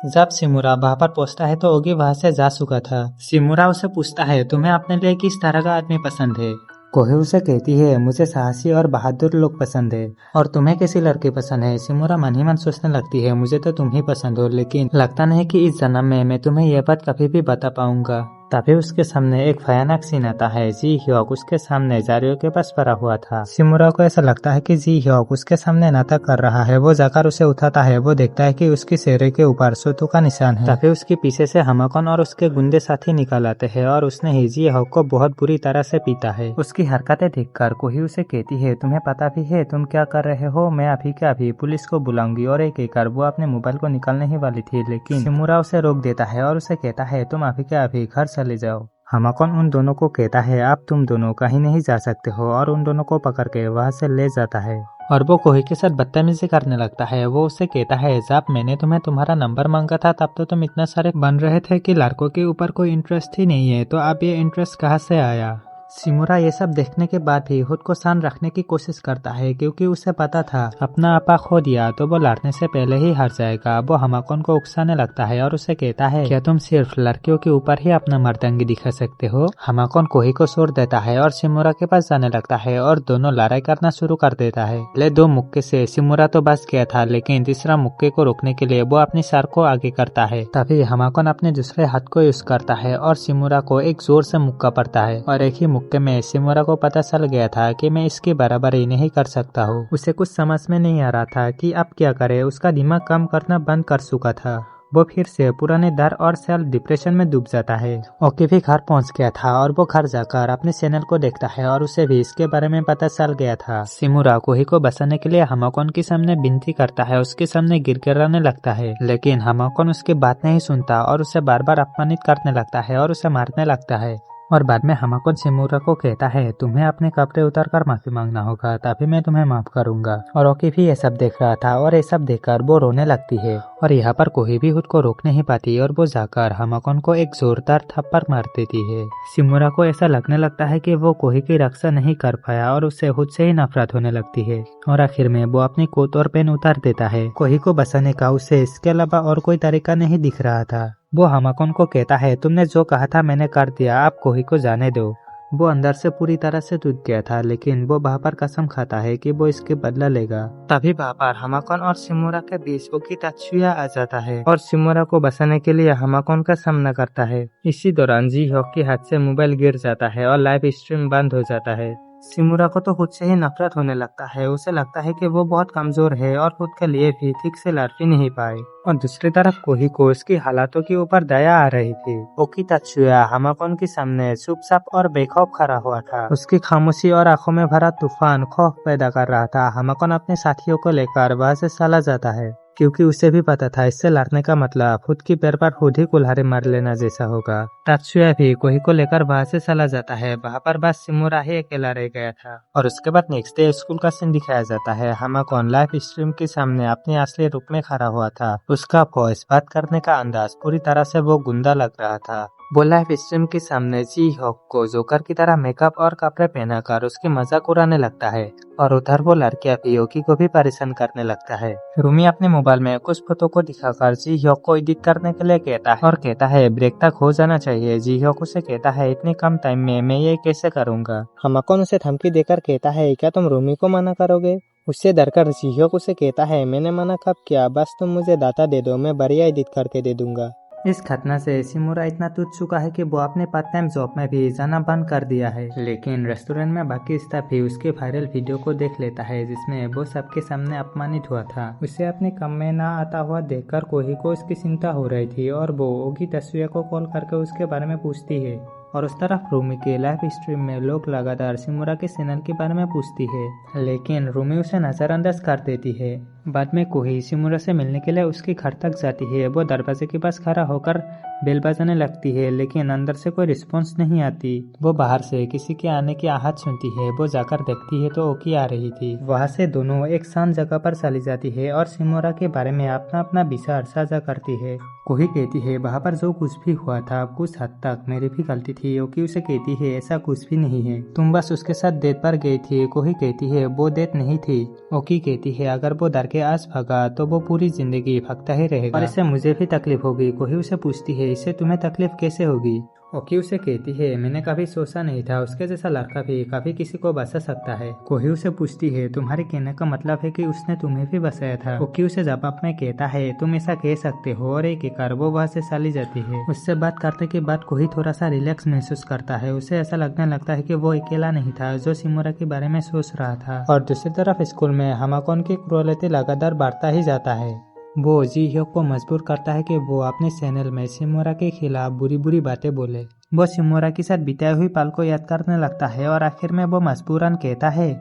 जब शिमुरा वहाँ पर पहुँचता है तो ओगी वहाँ से जा चुका था। शिमुरा उसे पूछता है तुम्हें अपने लिए किस तरह का आदमी पसंद है? कोही उसे कहती है मुझे साहसी और बहादुर लोग पसंद है। और तुम्हें कैसी लड़की पसंद है? शिमुरा मन ही मन सोचने लगती है मुझे तो तुम ही पसंद हो, लेकिन लगता नहीं कि इस जन्म में मैं तुम्हें यह बात कभी भी बता पाऊंगा। तभी उसके सामने एक भयानक सीन आता है। जी ह्योक उसके सामने जारियो के पास पड़ा हुआ था। शिमुरा को ऐसा लगता है कि जी ह्योक उसके सामने नाटक कर रहा है। वो जाकर उसे उठाता है। वो देखता है कि उसकी चेहरे के ऊपर सूतों का निशान है। तभी उसके पीछे से हामाकॉन और उसके गुंडे साथी निकल आते हैं और उसने ही जी ह्योक को बहुत बुरी तरह से पीटा है। उसकी हरकतें देखकर कोही उसे कहती है, तुम्हें पता भी है तुम क्या कर रहे हो? मैं अभी के अभी पुलिस को बुलाऊंगी। और एक एक वो अपने मोबाइल को निकालने ही वाली थी, लेकिन शिमुरा उसे रोक देता है और उसे कहता है, तुम अभी के अभी घर चले जाओ। हामाकॉन उन दोनों को कहता है, अब तुम दोनों कहीं नहीं जा सकते हो, और उन दोनों को पकड़ के वहाँ से ले जाता है। और वो कोही के साथ बदतमीजी करने लगता है। वो उससे कहता है, जब मैंने तुम्हें तुम्हारा नंबर मांगा था तब तो तुम इतना सारे बन रहे थे कि लड़कों के ऊपर कोई इंटरेस्ट ही नहीं है, तो अब ये इंटरेस्ट कहाँ से आया? शिमुरा ये सब देखने के बाद भी खुद को शांत रखने की कोशिश करता है, क्योंकि उसे पता था अपना आपा खो दिया तो वो लड़ने से पहले ही हार जाएगा। वो हामाकॉन को उकसाने लगता है और उसे कहता है, क्या तुम सिर्फ लड़कियों के ऊपर ही अपना मर्दांगी दिखा सकते हो? हामाकॉन कोही को छोड़ देता है और शिमुरा के पास जाने लगता है और दोनों लड़ाई करना शुरू कर देता है। पहले 2 मुक्के से शिमुरा तो बच गया था, लेकिन तीसरा मुक्के को रोकने के लिए वो अपनी सर को आगे करता है। तभी हामाकॉन अपने दूसरे हाथ को यूज करता है और शिमुरा को एक जोर से मुक्का पड़ता है। और एक ही मुक्के में शिमुरा को पता चल गया था कि मैं इसकी बराबरी नहीं कर सकता हूँ। उसे कुछ समझ में नहीं आ रहा था कि अब क्या करे। उसका दिमाग काम करना बंद कर चुका था। वो फिर से पुराने डर और सेल्फ डिप्रेशन में डूब जाता है। ओकी भी घर पहुंच गया था और वो घर जाकर अपने चैनल को देखता है और उसे भी इसके बारे में पता चल गया था। शिमुरा कोही को बचाने के लिए हामाकॉन के सामने विनती करता है, उसके सामने गिड़गिड़ाने लगता है, लेकिन हामाकॉन उसकी बात नहीं सुनता और उसे बार बार अपमानित करने लगता है और उसे मारने लगता है। और बाद में हामाकॉन शिमुरा को कहता है, तुम्हें अपने कपड़े उतारकर माफी मांगना होगा, तभी मैं तुम्हें माफ करूंगा। और ओकी भी ये सब देख रहा था और ये सब देखकर वो रोने लगती है। और यहाँ पर कोही भी खुद को रोक नहीं पाती और वो जाकर हामाकॉन को एक जोरदार थप्पड़ मार देती है। शिमुरा को ऐसा लगने लगता है कि वो कोही की रक्षा नहीं कर पाया और उससे खुद से ही नफरत होने लगती है। और आखिर में वो अपनी कोट और पेन उतार देता है। कोही को बचाने का उसे इसके अलावा और कोई तरीका नहीं दिख रहा था। वो हामाकॉन को कहता है, तुमने जो कहा था मैंने कर दिया, आप कोही को जाने दो। वो अंदर से पूरी तरह से टूट गया था, लेकिन वो वहाँ पर कसम खाता है कि वो इसके बदला लेगा। तभी वहाँ पर हामाकॉन और शिमुरा के बीच ओकी तात्सुया आ जाता है और शिमुरा को बचाने के लिए हामाकॉन का सामना करता है। इसी दौरान जी ह्योक के हाथ से मोबाइल गिर जाता है और लाइव स्ट्रीम बंद हो जाता है। शिमुरा को तो खुद से ही नफरत होने लगता है। उसे लगता है कि वो बहुत कमजोर है और खुद के लिए भी ठीक से लड़ भी नहीं पाए। और दूसरी तरफ कोही को उसकी हालातों के ऊपर दया आ रही थी। ओकी तात्सुया हामाकॉन के सामने चुपचाप और बेखौफ खड़ा हुआ था। उसकी खामोशी और आंखों में भरा तूफान खौफ पैदा कर रहा था। हामाकॉन अपने साथियों को लेकर वहां से चला जाता है, क्योंकि उसे भी पता था इससे लड़ने का मतलब खुद की पैर पर खुद ही कुल्हाड़ी मार लेना जैसा होगा। तात्सुया भी कोही को लेकर वहां से चला जाता है। वहां पर बस शिमुरा ही अकेला रह गया था। और उसके बाद नेक्स्ट डे स्कूल का सीन दिखाया जाता है। हामाकॉन लाइव स्ट्रीम के सामने अपने असली रूप में खड़ा हुआ था। उसका वॉइस, बात करने का अंदाज पूरी तरह से वो गुंडा लग रहा था। वो लाइव स्ट्रीम के सामने जी ह्योक को जोकर की तरह मेकअप और कपड़े पहनाकर उसकी मजाक उड़ाने लगता है। और उधर वो लड़कियां भी ओकी को भी परेशान करने लगता है। रूमी अपने मोबाइल में कुछ फोटो को दिखाकर जी ह्योक को एडिट करने के लिए कहता है और कहता है ब्रेक तक हो जाना चाहिए। जी ह्योक उसे कहता है, इतने कम टाइम में मैं ये कैसे करूँगा? हामाकॉन उसे धमकी देकर कहता है, क्या तुम रूमी को मना करोगे? उससे डरकर जी ह्योक उसे कहता है, मैंने मना कब किया? बस तुम मुझे डाटा दे दो, मैं बढ़िया एडिट करके दे दूंगा। इस घटना से शिमुरा इतना टूट चुका है कि वो अपने पार्ट टाइम जॉब में भी जाना बंद कर दिया है। लेकिन रेस्टोरेंट में बाकी स्टाफ भी उसके वायरल वीडियो को देख लेता है, जिसमें वो सबके सामने अपमानित हुआ था। उसे अपने काम में ना आता हुआ देखकर कोही को उसकी चिंता हो रही थी और वो ओकी तात्सुया को कॉल करके उसके बारे में पूछती है। और उस तरफ रूमी के लाइव स्ट्रीम में लोग लगातार शिमुरा के चैनल के बारे में पूछती है, लेकिन रूमी उसे नजरअंदाज कर देती है। बाद में कोही शिमुरा से मिलने के लिए उसके घर तक जाती है। वो दरवाजे के पास खड़ा होकर बेल बजाने लगती है, लेकिन अंदर से कोई रिस्पॉन्स नहीं आती। वो बाहर से किसी के आने की आहट सुनती है। वो जाकर देखती है तो ओकी आ रही थी। वहाँ से दोनों एक शांत जगह पर चली जाती है और शिमुरा के बारे में अपना अपना विचार साझा करती है। कोही कहती है, वहाँ पर जो कुछ भी हुआ था कुछ हद तक मेरी भी गलती थी। ओकी उसे कहती है, ऐसा कुछ भी नहीं है, तुम बस उसके साथ डेट पर गई थी। कोही कहती है, वो डेट नहीं थी। ओकी कहती है, अगर वो डर के आस भागा तो वो पूरी जिंदगी भागता ही रहेगा और इससे मुझे भी तकलीफ होगी। कोही उसे पूछती है, इससे तुम्हें तकलीफ कैसे होगी? ओकी उसे कहती है, मैंने कभी सोचा नहीं था उसके जैसा लड़का भी कभी किसी को बचा सकता है। कोही उसे पूछती है, तुम्हारे कहने का मतलब है कि उसने तुम्हें भी बचाया था? ओकी उसे जवाब में कहता है, तुम ऐसा कह सकते हो, और एक कहकर वो वहाँ से चली जाती है। उससे बात करने के बाद कोही थोड़ा सा रिलैक्स महसूस करता है। उसे ऐसा लगने लगता है कि वो अकेला नहीं था जो शिमुरा के बारे में सोच रहा था। और दूसरी तरफ स्कूल में हामाकोन की क्रूरता लगातार बढ़ता ही जाता है। वो जी ह्योक को मजबूर करता है कि वो अपने चैनल में शिमुरा के खिलाफ बुरी बुरी बातें बोले। वो शिमुरा के साथ बिताई हुई पल को याद करने लगता है और आखिर में वो मजबूरन कहता है,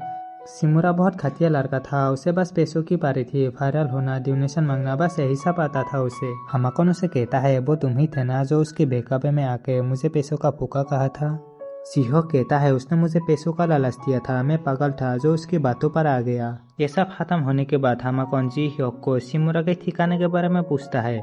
शिमुरा बहुत घटिया लड़का था, उसे बस पैसों की पारी थी, वायरल होना, डोनेशन मांगना, बस यही सब आता था उसे। हामाकोन उसे कहता है, वो तुम ही थे ना जो उसके ब्रेकअप में आके मुझे पैसों का फूका कहा था? शिहो कहता है, उसने मुझे पैसों का लालच दिया था, मैं पागल था जो उसकी बातों पर आ गया। ये सब खत्म होने के बाद हामाकोन जी ह्योक को शिमुरा के ठिकाने के बारे में पूछता है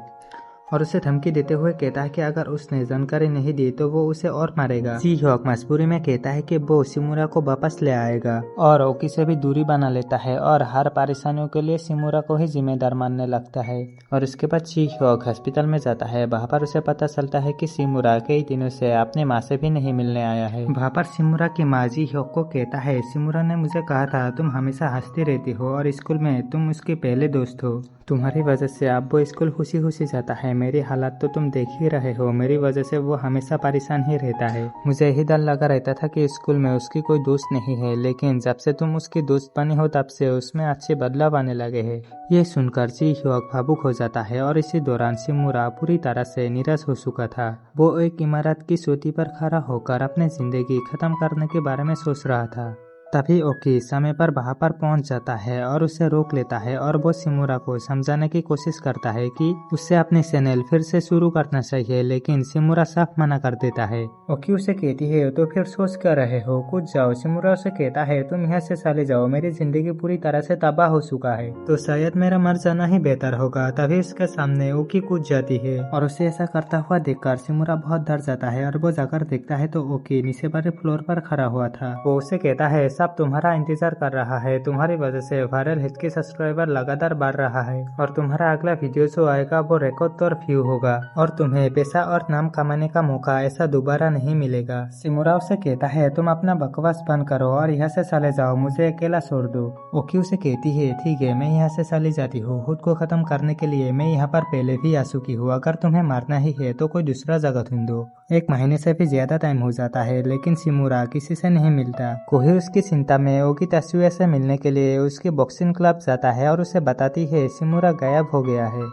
और उसे धमकी देते हुए कहता है कि अगर उसने जानकारी नहीं दी तो वो उसे और मारेगा। जी ह्योक मजबूरी में कहता है कि वो शिमुरा को वापस ले आएगा और ओकी से भी दूरी बना लेता है और हर परेशानियों के लिए शिमुरा को ही जिम्मेदार मानने लगता है। और उसके बाद जी ह्योक हॉस्पिटल में जाता है। वहाँ पर उसे पता चलता है कि शिमुरा कई दिनों से अपने माँ से भी नहीं मिलने आया है। वहाँ पर शिमुरा की माँ जी ह्योक को कहता है, शिमुरा ने मुझे कहा था तुम हमेशा हंसती रहती हो और स्कूल में तुम उसके पहले दोस्त हो, तुम्हारी वजह से अब वो स्कूल खुशी खुशी जाता है। मेरी हालत तो तुम देख ही रहे हो, मेरी वजह से वो हमेशा परेशान ही रहता है। मुझे यही डर लगा रहता था कि स्कूल में उसकी कोई दोस्त नहीं है, लेकिन जब से तुम उसकी दोस्त बनी हो तब से उसमें अच्छे बदलाव आने लगे हैं। ये सुनकर जी ह्योक भावुक हो जाता है और इसी दौरान शिमुरा पूरी तरह से निराश हो चुका था। वो एक इमारत की चोटी पर खड़ा होकर अपनी जिंदगी खत्म करने के बारे में सोच रहा था। तभी ओकी समय पर वहाँ पर पहुंच जाता है और उसे रोक लेता है और वो शिमुरा को समझाने की कोशिश करता है कि उसे अपनी चैनल फिर से शुरू करना चाहिए, लेकिन शिमुरा साफ मना कर देता है। ओकी उसे कहती है, तो फिर सोच कर रहे हो, कूद जाओ। शिमुरा उसे कहता है, तुम यहाँ से चले जाओ, मेरी जिंदगी पूरी तरह से तबाह हो चुका है, तो शायद मेरा मर जाना ही बेहतर होगा। तभी उसके सामने ओकी कूद जाती है और उसे ऐसा करता हुआ देखकर शिमुरा बहुत डर जाता है और वो जाकर देखता है तो ओकी नीचे वाले फ्लोर पर खड़ा हुआ था। वो उसे कहता है, सब तुम्हारा इंतजार कर रहा है, तुम्हारी वजह से वायरल हिट के सब्सक्राइबर लगातार बढ़ रहा है और तुम्हारा अगला वीडियो जो आएगा वो रिकॉर्ड तौर व्यू होगा और तुम्हें पैसा और नाम कमाने का मौका ऐसा दोबारा नहीं मिलेगा। शिमुरा उसे कहता है, तुम अपना बकवास बंद करो और यहाँ से चले जाओ, मुझे अकेला छोड़ दो। ओकी उसे कहती है, ठीक है, मैं यहाँ से चली जाती हूँ, खुद को खत्म करने के लिए मैं यहाँ पर पहले भी आ चुकी हूँ, अगर तुम्हें मारना ही है तो कोई दूसरा जगह ढूंढो। 1 महीने से भी ज्यादा टाइम हो जाता है लेकिन शिमुरा किसी से नहीं मिलता। कोही उसकी चिंता में ओकी तस्वीर से मिलने के लिए उसके बॉक्सिंग क्लब जाता है और उसे बताती है शिमुरा गायब हो गया है।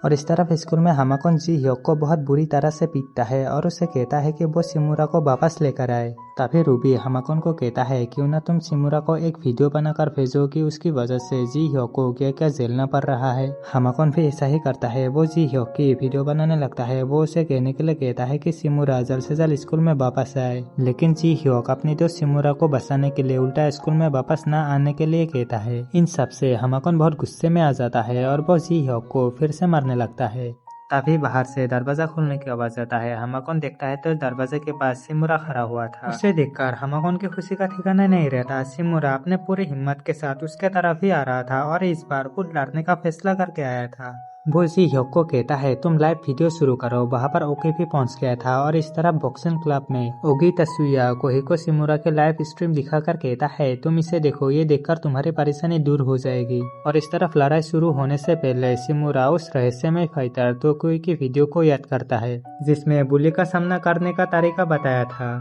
और इस तरफ स्कूल में हामाकोन जी ह्योक को बहुत बुरी तरह से पीटता है और उसे कहता है कि वो शिमुरा को वापस लेकर आए। तभी रूबी हामाकोन को कहता है, क्यों ना तुम शिमुरा को एक वीडियो बनाकर भेजो कि उसकी वजह से जी ह्योक को क्या क्या झेलना पड़ रहा है। हामाकोन भी ऐसा ही करता है, वो जी ह्योक की वीडियो बनाने लगता है। वो उसे कहने के लिए कहता है कि शिमुरा जल्द से जल्द स्कूल में वापस आए, लेकिन जी ह्योक अपनी दोस्त शिमुरा को बचाने के लिए उल्टा स्कूल में वापस न आने के लिए कहता है। इन सब से हामाकोन बहुत गुस्से में आ जाता है और वो जी ह्योक को फिर से मारने लगता है। तभी बाहर से दरवाजा खोलने की आवाज आता है। हामाकोन देखता है तो दरवाजे के पास शिमुरा खड़ा हुआ था। उसे देखकर हामाकोन की खुशी का ठिकाना नहीं रहता। शिमुरा अपने पूरी हिम्मत के साथ उसके तरफ ही आ रहा था और इस बार खुद लड़ने का फैसला करके आया था। वो जी ह्योक को कहता है, तुम लाइव वीडियो शुरू करो। वहाँ पर ओकी भी पहुँच गया था और इस तरह बॉक्सिंग क्लब में ओगी तसुया कोही को शिमुरा के लाइव स्ट्रीम दिखाकर कहता है, तुम इसे देखो, ये देखकर तुम्हारी परेशानी दूर हो जाएगी। और इस तरफ लड़ाई शुरू होने से पहले शिमुरा उस रहस्यमय फाइटर तोकुई की वीडियो को याद करता है जिसमें बुली का सामना करने का तरीका बताया था।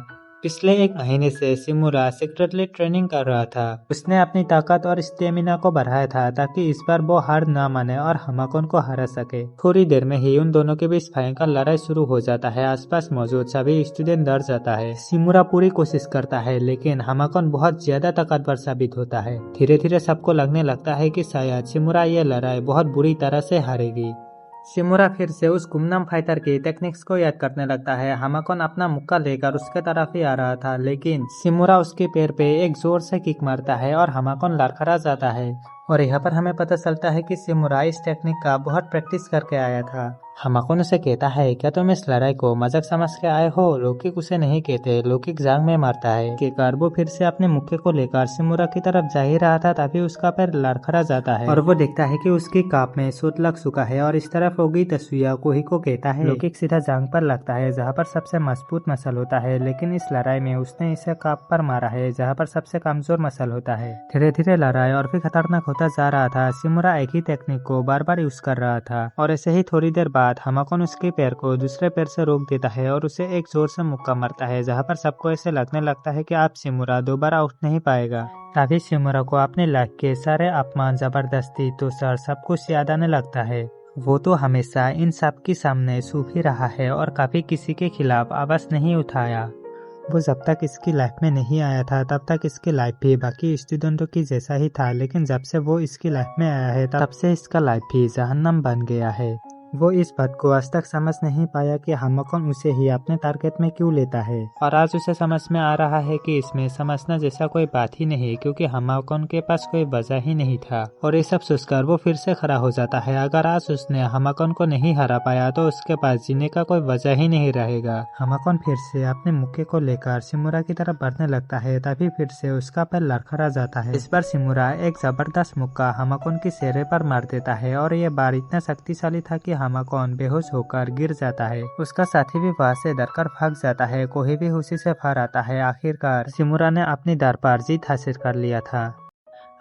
पिछले 1 महीने से शिमुरा सीक्रेटली ट्रेनिंग कर रहा था। उसने अपनी ताकत और स्टेमिना को बढ़ाया था ताकि इस बार वो हार न माने और हामाकोन को हरा सके। थोड़ी देर में ही उन दोनों के बीच भयंकर लड़ाई शुरू हो जाता है। आसपास मौजूद सभी स्टूडेंट डर जाता है। शिमुरा पूरी कोशिश करता है लेकिन हामाकोन बहुत ज्यादा ताकतवर साबित होता है। धीरे धीरे सबको लगने लगता है कि शायद शिमुरा ये लड़ाई बहुत बुरी तरह से हारेगी। शिमुरा फिर से उस गुमनाम फाइटर की टेक्निक्स को याद करने लगता है। हामाकोन अपना मुक्का लेकर उसके तरफ ही आ रहा था लेकिन शिमुरा उसके पैर पे एक जोर से किक मारता है और हामाकोन लड़खड़ा जाता है। और यहाँ पर हमें पता चलता है कि शिमुरा इस टेक्निक का बहुत प्रैक्टिस करके आया था। हामाकुन उसे कहता है, क्या तुम इस लड़ाई को मजाक समझ के आए हो? लौकिक उसे नहीं कहते, लौकिक जांग में मारता है। कहकर वो फिर से अपने मुक्के को लेकर शिमुरा की तरफ जा ही रहा था, तभी उसका पैर लड़खड़ा जाता है और वो देखता है कि उसकी काप में सूत लग चुका है और इस तरफ होगी तस्वीर कोही को कहता है। लौकिक सीधा जांग पर लगता है जहाँ पर सबसे मजबूत मसल होता है, लेकिन इस लड़ाई में उसने इसे काप पर मारा है जहाँ पर सबसे कमजोर मसल होता है। धीरे धीरे लड़ाई और भी खतरनाक होता जा रहा था। शिमुरा एक ही टेक्निक को बार बार यूज कर रहा था और ऐसे ही थोड़ी देर बाद हामाकुन उसके पैर को दूसरे पैर से रोक देता है और उसे एक जोर से मुक्का मारता है जहाँ पर सबको ऐसे लगने लगता है कि अब शिमुरा दोबारा उठ नहीं पाएगा। तभी शिमुरा को अपने लाइफ के सारे अपमान, जबरदस्ती, तोसर सब कुछ याद आने लगता है। वो तो हमेशा इन सब के सामने चुप ही रहा है और कभी किसी के खिलाफ आवाज नहीं उठाया। वो जब तक इसकी लाइफ में नहीं आया था तब तक इसकी लाइफ भी बाकी स्टूडेंटों की जैसा ही था, लेकिन जब से वो इसकी लाइफ में आया है तब से इसका लाइफ भी जहन्नम बन गया है। वो इस बात को आज तक समझ नहीं पाया कि हामाकुन उसे ही अपने टारगेट में क्यों लेता है, और आज उसे समझ में आ रहा है कि इसमें समझना जैसा कोई बात ही नहीं, क्योंकि हामाकुन के पास कोई वजह ही नहीं था। और ये सब सोचकर वो फिर से खड़ा हो जाता है। अगर आज उसने हामाकुन को नहीं हरा पाया तो उसके पास जीने का कोई वजह ही नहीं रहेगा। हामाकुन फिर से अपने मुक्के को लेकर शिमुरा की तरफ बढ़ने लगता है, तभी फिर से उसका पैर लड़खड़ा जाता है। इस बार शिमुरा एक जबरदस्त मुक्का हामाकुन की चेहरे पर मार देता है और ये बार इतना शक्तिशाली था कि हामाकुन बेहोश होकर गिर जाता है। उसका साथी भी वहां से डरकर भाग जाता है। कोही भी उसी से बाहर आता है। आखिरकार शिमुरा ने अपनी दर पर जीत हासिल कर लिया था।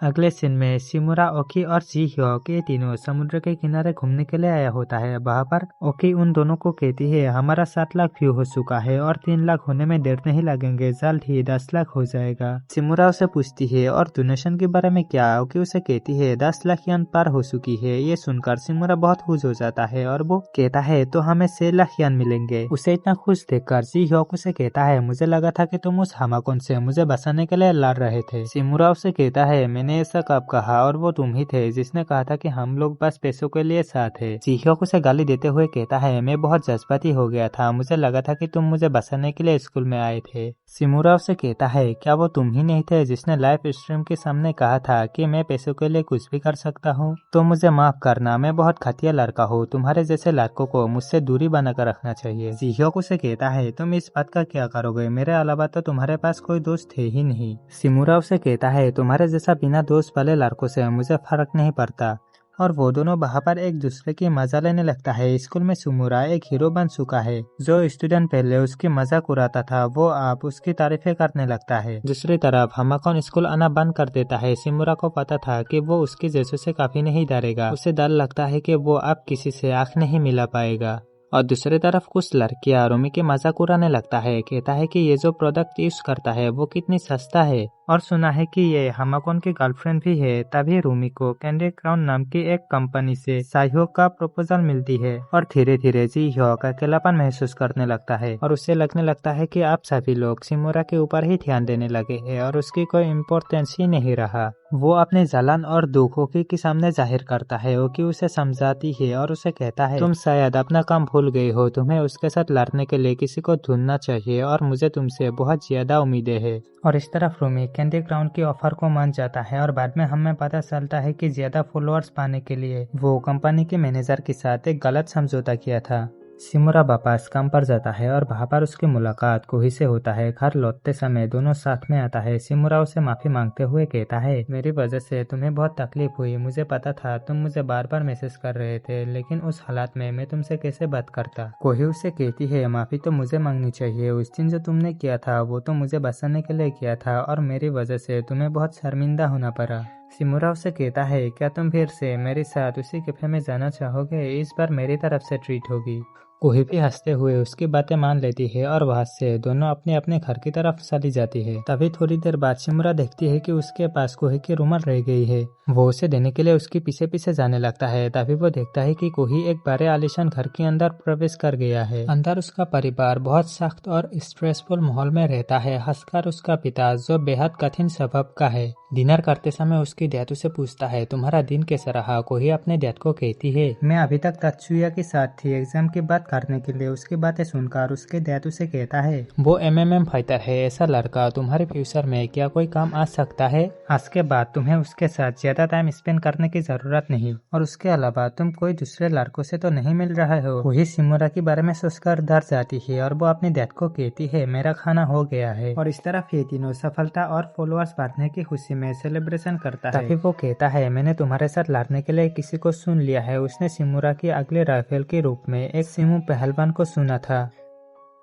अगले सीन में शिमुरा, ओकी और जी ह्योक ये तीनों समुद्र के किनारे घूमने के लिए आया होता है। वहाँ पर ओकी उन दोनों को कहती है, हमारा 7 लाख व्यू हो चुका है और 3 लाख होने में देर नहीं लगेंगे, जल्द ही 10 लाख हो जाएगा। शिमुरा उसे पूछती है, और डोनेशन के बारे में क्या? ओकी उसे कहती है 10 लाख यन पार हो चुकी है। ये सुनकर शिमुरा बहुत खुश हो जाता है और वो कहता है तो हमें 6 लाख यन मिलेंगे। उसे इतना खुश देखकर जी ह्योक उसे कहता है, मुझे लगा था कि तुम उस हामाकुन से मुझे बचाने के लिए लड़ रहे थे। शिमुरा उसे कहता है, मैंने ऐसा कब कहा, और वो तुम ही थे जिसने कहा था कि हम लोग बस पैसों के लिए साथ है। जी ह्योक उसे गाली देते हुए कहता है, मैं बहुत जज्बाती हो गया था, मुझे लगा था कि तुम मुझे बचाने के लिए स्कूल में आए थे। शिमुरा उसे कहता है, क्या वो तुम ही नहीं थे जिसने लाइव स्ट्रीम के सामने कहा था कि मैं पैसों के लिए कुछ भी कर सकता हूँ? तो मुझे माफ करना, मैं बहुत घटिया लड़का हूँ, तुम्हारे जैसे लड़कों को मुझसे दूरी बनाकर रखना चाहिए। जी ह्योक उसे कहता है, तुम इस बात का क्या करोगे? मेरे अलावा तो तुम्हारे पास कोई दोस्त थे ही नहीं। शिमुरा उसे कहता है, तुम्हारे जैसा बिना दोस्त वाले लड़कों से मुझे फर्क नहीं पड़ता। और वो दोनों वहाँ पर एक दूसरे की मजा लेने लगता है। स्कूल में शिमुरा एक हीरो बन चुका है। जो स्टूडेंट पहले उसकी मजाक उड़ाता था वो अब उसकी तारीफें करने लगता है। दूसरी तरफ हामाकुन स्कूल आना बंद कर देता है। शिमुरा को पता था कि वो उसके जैसों से काफी नहीं डरेगा। उसे डर लगता है कि वो अब किसी से आंख नहीं मिला पाएगा। और दूसरी तरफ कुछ लड़कियां रूमी के मजाक उड़ाने लगता है। कहता है कि ये जो प्रोडक्ट यूज करता है वो कितनी सस्ता है, और सुना है कि ये हामाकुन की गर्लफ्रेंड भी है। तभी रूमी को कैंडी क्राउन नाम की एक कंपनी से सहयोग का प्रपोजल मिलती है और धीरे धीरे जी ह्योक अकेलापन महसूस करने लगता है और उसे लगने लगता है कि अब सभी लोग शिमुरा के ऊपर ही ध्यान देने लगे हैं और उसकी कोई इम्पोर्टेंस ही नहीं रहा। वो अपने जलन और दुख ओकी के सामने जाहिर करता है। ओकी उसे समझाती है और उसे कहता है, तुम शायद अपना काम भूल गई हो, तुम्हें उसके साथ लड़ने के लिए किसी को ढूंढना चाहिए और मुझे तुमसे बहुत ज्यादा उम्मीदें हैं। और इस तरफ रूमी कैंडी क्राउन की ऑफर को मान जाता है और बाद में हमें पता चलता है कि ज्यादा फॉलोअर्स पाने के लिए वो कंपनी के मैनेजर के साथ एक गलत समझौता किया था। शिमुरा वापस काम पर जाता है और वहाँ पर उसकी मुलाकात कोही से होता है। घर लौटते समय दोनों साथ में आता है। शिमुरा उसे माफी मांगते हुए कहता है, मेरी वजह से तुम्हें बहुत तकलीफ हुई, मुझे पता था तुम मुझे बार बार मैसेज कर रहे थे, लेकिन उस हालात में मैं तुमसे कैसे बात करता। कोही उसे कहती है, माफी तो मुझे मांगनी चाहिए, उस दिन जो तुमने किया था वो तो मुझे बचाने के लिए किया था और मेरी वजह से तुम्हें बहुत शर्मिंदा होना पड़ा। शिमुरा उसे कहता है, क्या तुम फिर से मेरे साथ उसी कैफे में जाना चाहोगे? इस बार मेरी तरफ से ट्रीट होगी। कोही भी हंसते हुए उसकी बातें मान लेती है और वहां से दोनों अपने अपने घर की तरफ चली जाती है। तभी थोड़ी देर बाद शिमुरा देखती है कि उसके पास कोही की रुमाल रह गई है। वो उसे देने के लिए उसके पीछे पीछे जाने लगता है। तभी वो देखता है कि कोही एक बड़े आलीशान घर के अंदर प्रवेश कर गया है। अंदर उसका परिवार बहुत सख्त और स्ट्रेसफुल माहौल में रहता है। हंसकर उसका पिता, जो बेहद कठिन स्वभाव का है, डिनर करते समय उसकी डैड उसे पूछता है, तुम्हारा दिन कैसा रहा? कोही अपने डैड को कहती है, मैं अभी तक तत्सुया के साथ थी, एग्जाम के बाद करने के लिए उसकी बातें सुनकर उसके डैड उसे कहता है वो एमएमएम फाइटर है, ऐसा लड़का तुम्हारे फ्यूचर में क्या कोई काम आ सकता है। आज के बाद तुम्हें उसके साथ ज्यादा टाइम स्पेंड करने की जरूरत नहीं, और उसके अलावा तुम कोई दूसरे लड़कों से तो नहीं मिल रहे हो। वही शिमुरा के बारे में सोचकर डर जाती है और वो अपने डैड को कहती है मेरा खाना हो गया है। और इस तरफ ये तीनों सफलता और फॉलोअर्स बढ़ने की खुशी में सेलिब्रेशन करता है। तभी वो कहता है मैंने तुम्हारे साथ लड़ने के लिए किसी को सुन लिया है। उसने शिमुरा की अगले राइफल के रूप में एक सिमू पहलवान को सुना था।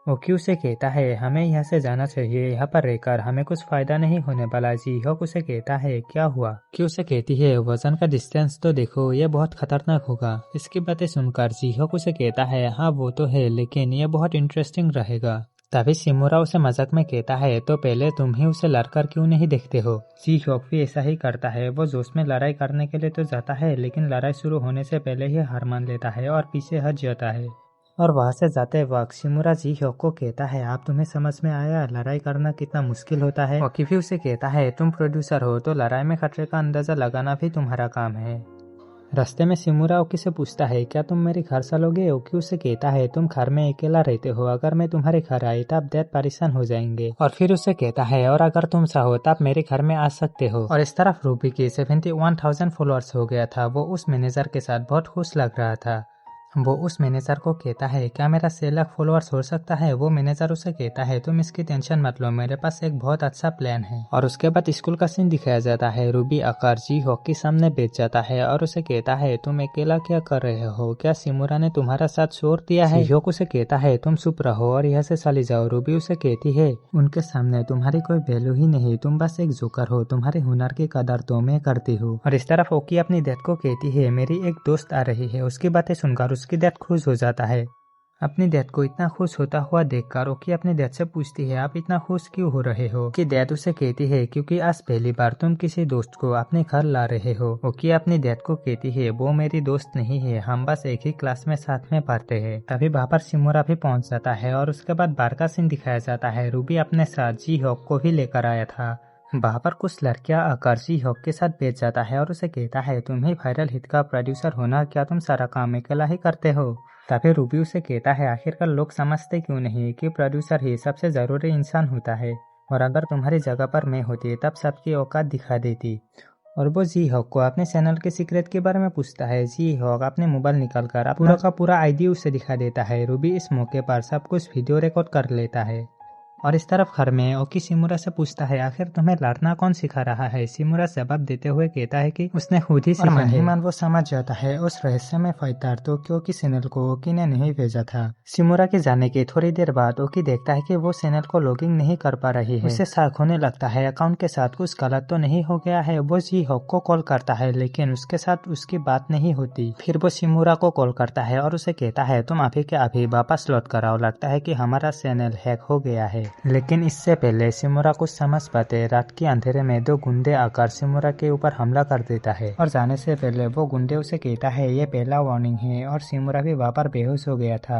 ओक्यू से कहता है हमें यहाँ से जाना चाहिए, यहाँ पर रहकर हमें कुछ फायदा नहीं होने वाला। जी होक उसे कहता है क्या हुआ। क्यू से कहती है वजन का डिस्टेंस तो देखो, ये बहुत खतरनाक होगा। इसकी बातें सुनकर जी होक उसे कहता है हाँ वो तो है, लेकिन ये बहुत इंटरेस्टिंग रहेगा। तभी शिमुरा उसे मजाक में कहता है तो पहले तुम ही उसे लड़कर क्यों नहीं देखते हो। जी होक भी ऐसा ही करता है। वो जोश में लड़ाई करने के लिए तो जाता है, लेकिन लड़ाई शुरू होने से पहले ही हार मान लेता है और पीछे हट जाता है। और वहां से जाते वक्त शिमुरा जी होक को कहता है आप तुम्हें समझ में आया लड़ाई करना कितना मुश्किल होता है। ओकी भी उसे कहता है तुम प्रोड्यूसर हो तो लड़ाई में खतरे का अंदाजा लगाना भी तुम्हारा काम है। रास्ते में शिमुरा ओकी से पूछता है क्या तुम मेरे घर चलोगे। ओकी उसे कहता है तुम घर में अकेला रहते हो, अगर मैं तुम्हारे घर आई तब डैड परेशान हो जाएंगे। और फिर उसे कहता है और अगर तुम चाहो तब मेरे घर में आ सकते हो। और इस तरफ रूबी के 71,000 फॉलोअर्स हो गया था। वो उस मैनेजर के साथ बहुत खुश लग रहा था। वो उस मैनेजर को कहता है क्या मेरा 6 लाख फॉलोअर्स हो सकता है। वो मैनेजर उसे कहता है तुम इसकी टेंशन मत लो, मेरे पास एक बहुत अच्छा प्लान है। और उसके बाद स्कूल का सीन दिखाया जाता है। रूबी आकर जी होक के सामने बैठ जाता है और उसे कहता है तुम अकेला क्या कर रहे हो, क्या शिमुरा ने तुम्हारा साथ छोड़ दिया है। जी होक उसे कहता है तुम चुप रहो और यहाँ से चली जाओ। रूबी उसे कहती है उनके सामने तुम्हारी कोई वैल्यू ही नहीं, तुम बस एक जोकर हो, तुम्हारे हुनर की कदर तो मैं करती हूँ। और इस तरफ ओकी अपनी डैड को कहती है मेरी एक दोस्त आ रही है। उसकी बातें सुनकर उसकी डैड खुश हो जाता है। अपनी डैड को इतना खुश होता हुआ देखकर ओकी अपनी डैड से पूछती है आप इतना खुश क्यों हो रहे हो। कि डैड उसे कहती है क्योंकि आज पहली बार तुम किसी दोस्त को अपने घर ला रहे हो। ओकी अपनी डैड को कहती है वो मेरी दोस्त नहीं है, हम बस एक ही क्लास में साथ में पढ़ते हैं। तभी वहाँ पर शिमुरा भी पहुँच जाता है और उसके बाद बार का सीन दिखाया जाता है। रूबी अपने साथ जी होक को भी लेकर आया था। वहाँ पर कुछ लड़कियां आकर जी होक के साथ बैठ जाता है और उसे कहता है तुम ही वायरल हिट का प्रोड्यूसर होना, क्या तुम सारा काम अकेला ही करते हो। तभी रूबी उसे कहता है आखिरकार लोग समझते क्यों नहीं कि प्रोड्यूसर ही सबसे जरूरी इंसान होता है, और अगर तुम्हारी जगह पर मैं होती तब सबकी औकात दिखा देती। और वो जी होक को अपने चैनल के सीक्रेट के बारे में पूछता है। जी होक अपने मोबाइल निकालकर पूरा का पूरा आईडी उसे दिखा देता है। रूबी इस मौके पर सब कुछ वीडियो रिकॉर्ड कर लेता है। और इस तरफ घर में ओकी शिमुरा से पूछता है आखिर तुम्हें लड़ना कौन सिखा रहा है। शिमुरा जवाब देते हुए कहता है कि उसने खुद ही सीखा है। मन वो समझ जाता है उस रहस्यमय फाइटर तो क्योंकि चैनल को ओकी ने नहीं भेजा था। शिमुरा के जाने के थोड़ी देर बाद ओकी देखता है कि वो चैनल को लॉगिंग नहीं कर पा रही है। उसे शक होने लगता है अकाउंट के साथ कुछ गलत तो नहीं हो गया है। वो जी होक को कॉल करता है लेकिन उसके साथ उसकी बात नहीं होती। फिर वो शिमुरा को कॉल करता है और उसे कहता है तुम अभी के अभी वापस लौट कर आओ, लगता है कि हमारा चैनल हैक हो गया है। लेकिन इससे पहले शिमुरा कुछ समझ पाते रात के अंधेरे में 2 गुंडे आकर शिमुरा के ऊपर हमला कर देता है। और जाने से पहले वो गुंडे उसे कहता है ये पहला वार्निंग है, और शिमुरा भी वहाँ पर बेहोश हो गया था।